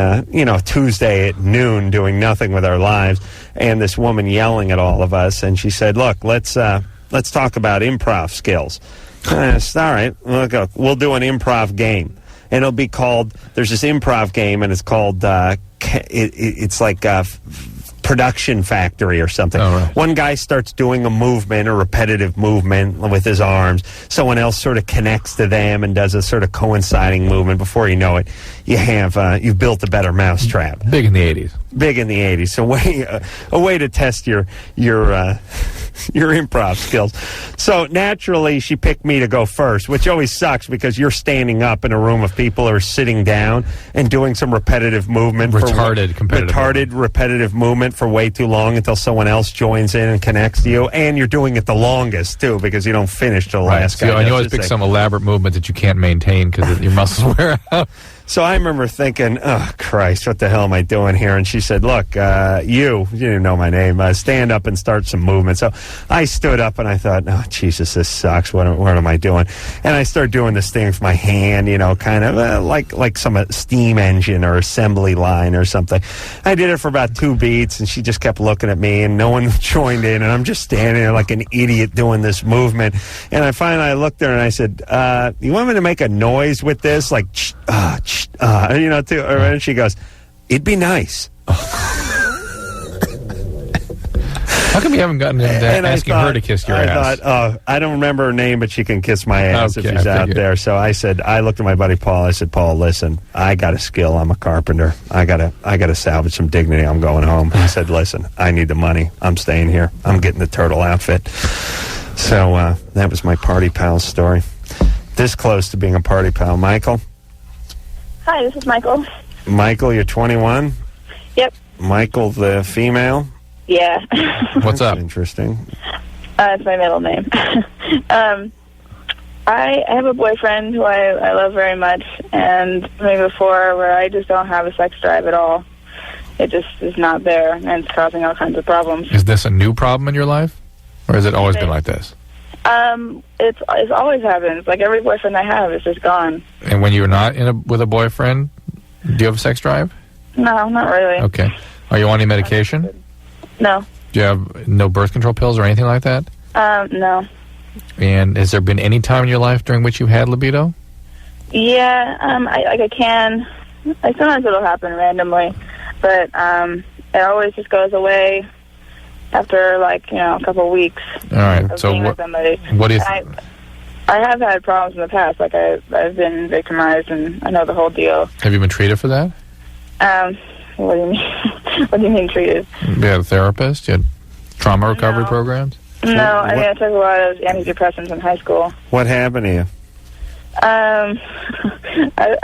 Tuesday at noon doing nothing with our lives, and this woman yelling at all of us, and she said, look, let's talk about improv skills. I said, all right, we'll do an improv game. And it'll be called, there's this improv game, and it's called, it's like Production Factory or something. Oh, right. One guy starts doing a movement, a repetitive movement with his arms. Someone else sort of connects to them and does a sort of coinciding movement. Before you know it, you've built a better mousetrap. Big in the 80s. Big in the 80s. So a way to test your improv skills. So naturally, she picked me to go first, which always sucks because you're standing up in a room of people who are sitting down and doing some repetitive movement. Repetitive movement for way too long until someone else joins in and connects to you. And you're doing it the longest, too, because you don't finish till the last guy. And you always pick some elaborate movement that you can't maintain because your muscles wear out. So I remember thinking, oh, Christ, what the hell am I doing here? And she said, look, you didn't know my name, stand up and start some movement. So I stood up and I thought, oh, Jesus, this sucks. What am I doing? And I started doing this thing with my hand, kind of like some steam engine or assembly line or something. I did it for about 2 beats, and she just kept looking at me, and no one joined in, and I'm just standing there like an idiot doing this movement. And I finally looked at her and I said, you want me to make a noise with this? Like, and she goes, it'd be nice. How come you haven't gotten into asking her to kiss your ass? I don't remember her name, but she can kiss my ass if she's out there. So I looked at my buddy Paul. I said, Paul, listen, I got a skill. I'm a carpenter. I gotta salvage some dignity. I'm going home. He said, listen, I need the money. I'm staying here. I'm getting the turtle outfit. So that was my party pal story. This close to being a party pal. Michael? Hi, this is Michael. Michael, you're 21? Yep. Michael, the female? Yeah. What's up? Interesting. It's my middle name. I have a boyfriend who I love very much, and maybe before where I just don't have a sex drive at all. It just is not there, and it's causing all kinds of problems. Is this a new problem in your life, or has it always been like this? It's always happens. Like every boyfriend I have is just gone. And when you're not with a boyfriend, do you have a sex drive? No, not really. Okay. Are you on any medication? No. Do you have no birth control pills or anything like that? No. And has there been any time in your life during which you had libido? Yeah, I can. Sometimes it'll happen randomly, but it always just goes away after a couple of weeks. All right. So what do you? I have had problems in the past. Like I've been victimized, and I know the whole deal. Have you been treated for that? What do you mean? What do you mean treated? You had a therapist? You had trauma recovery programs? No, I took a lot of antidepressants in high school. What happened to you? I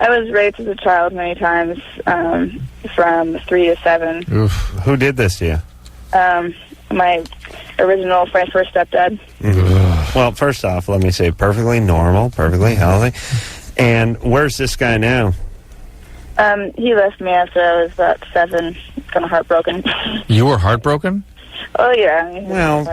was raped as a child many times, from 3 to 7. Oof. Who did this to you? My first stepdad. Mm-hmm. Well, first off, let me say perfectly normal, perfectly healthy. And where's this guy now? He left me after I was about 7, kind of heartbroken. You were heartbroken? Oh, yeah. Well,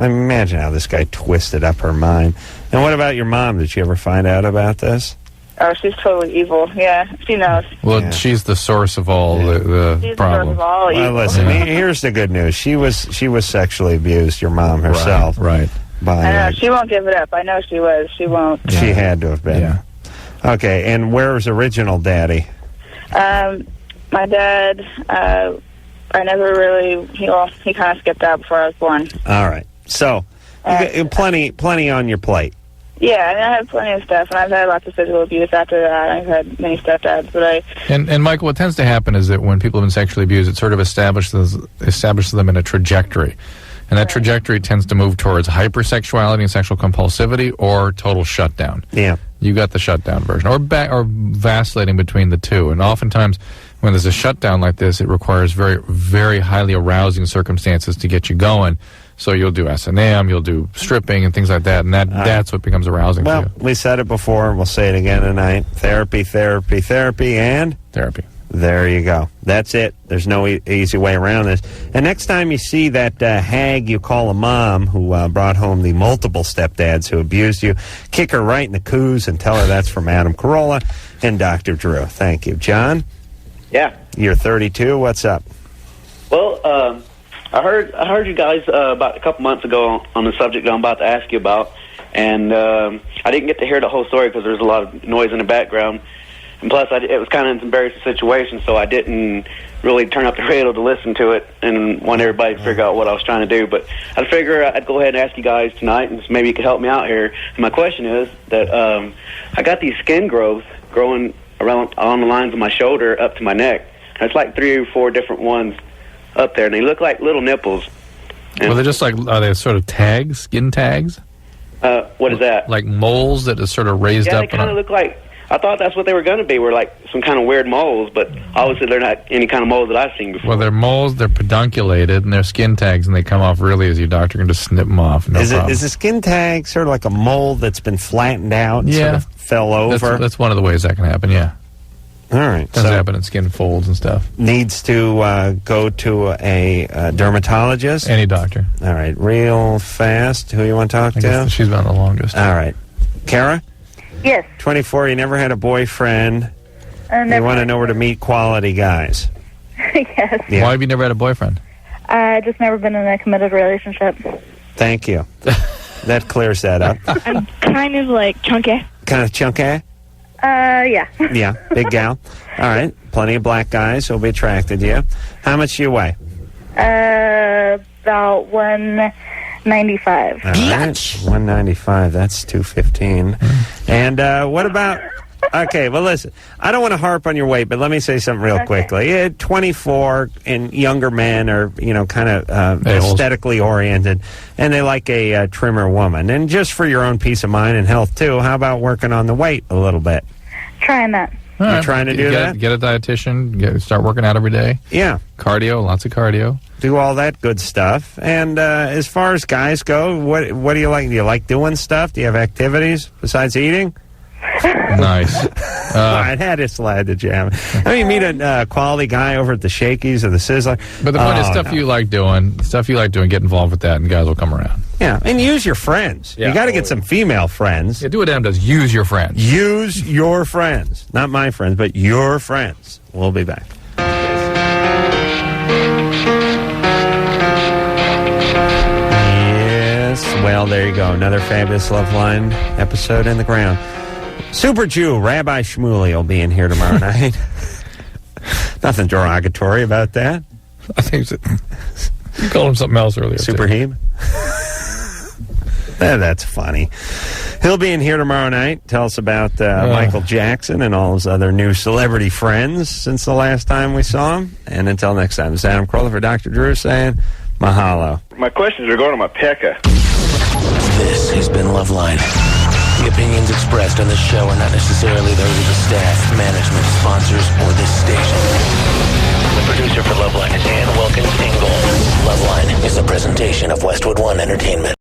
imagine how this guy twisted up her mind. And what about your mom? Did she ever find out about this? Oh, she's totally evil. Yeah, she knows. Well, she's the source of all the she's problem. The source of all evil. Well, listen, here's the good news. She was sexually abused, your mom herself. Right. By, I know. She won't give it up. I know she was. She won't. She had to have been. Yeah. Okay, and where's original daddy? My dad, I never really, he kind of skipped out before I was born. All right. So, you got plenty on your plate. Yeah, I have plenty of stuff, and I've had lots of physical abuse after that. I've had many stepdads, but And Michael, what tends to happen is that when people have been sexually abused, it sort of establishes them in a trajectory. And that trajectory tends to move towards hypersexuality and sexual compulsivity or total shutdown. Yeah. You got the shutdown version, or vacillating between the two. And oftentimes, when there's a shutdown like this, it requires very, very highly arousing circumstances to get you going. So you'll do S&M, you'll do stripping and things like that, and that's what becomes arousing for you. Well, we said it before, we'll say it again tonight. Therapy, and... Therapy. There you go. That's it. There's no easy way around this. And next time you see that hag you call a mom who brought home the multiple stepdads who abused you, kick her right in the coos and tell her that's from Adam Carolla and Dr. Drew. Thank you. John? Yeah. You're 32. What's up? Well, I heard you guys about a couple months ago on the subject I'm about to ask you about, and I didn't get to hear the whole story because there's a lot of noise in the background. And plus, it was kind of an embarrassing situation, so I didn't really turn up the radio to listen to it and want everybody to figure out what I was trying to do. But I figure I'd go ahead and ask you guys tonight, and maybe you could help me out here. And my question is that I got these skin growths growing around on the lines of my shoulder up to my neck. And it's like 3 or 4 different ones up there, and they look like little nipples. Well, they're just like, are they sort of tags, skin tags? What is that? Like moles that are sort of raised up? Yeah, they kind of look like... I thought that's what they were going to be. Were like some kind of weird moles, but obviously they're not any kind of moles that I've seen before. Well, they're moles, they're pedunculated, and they're skin tags, and they come off really easy. Doctor can just snip them off. No problem. Is a skin tag sort of like a mole that's been flattened out and yeah. sort of fell over. That's one of the ways that can happen, yeah. All right. Does happen in skin folds and stuff. Needs to go to a dermatologist? Any doctor. All right. Real fast. Who you want to talk to? She's been the longest. All right. Kara? Yes. 24, you never had a boyfriend. You Never. want to know where to meet quality guys. Yes. Yeah. Why have you never had a boyfriend? Just never been in a committed relationship. Thank you. That clears that up. I'm kind of like chunky. Kind of chunky? Yeah. Yeah, big gal. All right, plenty of black guys who'll be attracted to you. How much do you weigh? About 195. All right, 195. That's 215. And what about... Okay, well, listen, I don't want to harp on your weight, but let me say something real quickly. 24 and younger men are, kind of aesthetically oriented, and they like a trimmer woman. And just for your own peace of mind and health, too, how about working on the weight a little bit? Trying that. You're trying to do that? Get a dietitian, start working out every day. Yeah. Cardio, lots of cardio. Do all that good stuff. And as far as guys go, what do you like? Do you like doing stuff? Do you have activities besides eating? Nice. I had to slide the jam. I mean, meet a quality guy over at the Shakey's or the Sizzler. But the point is stuff you like doing, get involved with that, and guys will come around. Yeah, and use your friends. Yeah. You got to get some female friends. Yeah, do what Adam does. Use your friends. Use your friends. Not my friends, but your friends. We'll be back. Yes, well, there you go. Another fabulous Loveline episode in the ground. Super Jew, Rabbi Shmuley will be in here tomorrow night. Nothing derogatory about that. I think you called him something else earlier. Super Hebe? That's funny. He'll be in here tomorrow night. Tell us about Michael Jackson and all his other new celebrity friends since the last time we saw him. And until next time, this is Adam Carolla for Dr. Drew saying mahalo. My questions are going to my pecker. This has been Loveline. The opinions expressed on this show are not necessarily those of the staff, management, sponsors, or this station. The producer for Loveline is Ann Wilkins Ingle. Loveline is a presentation of Westwood One Entertainment.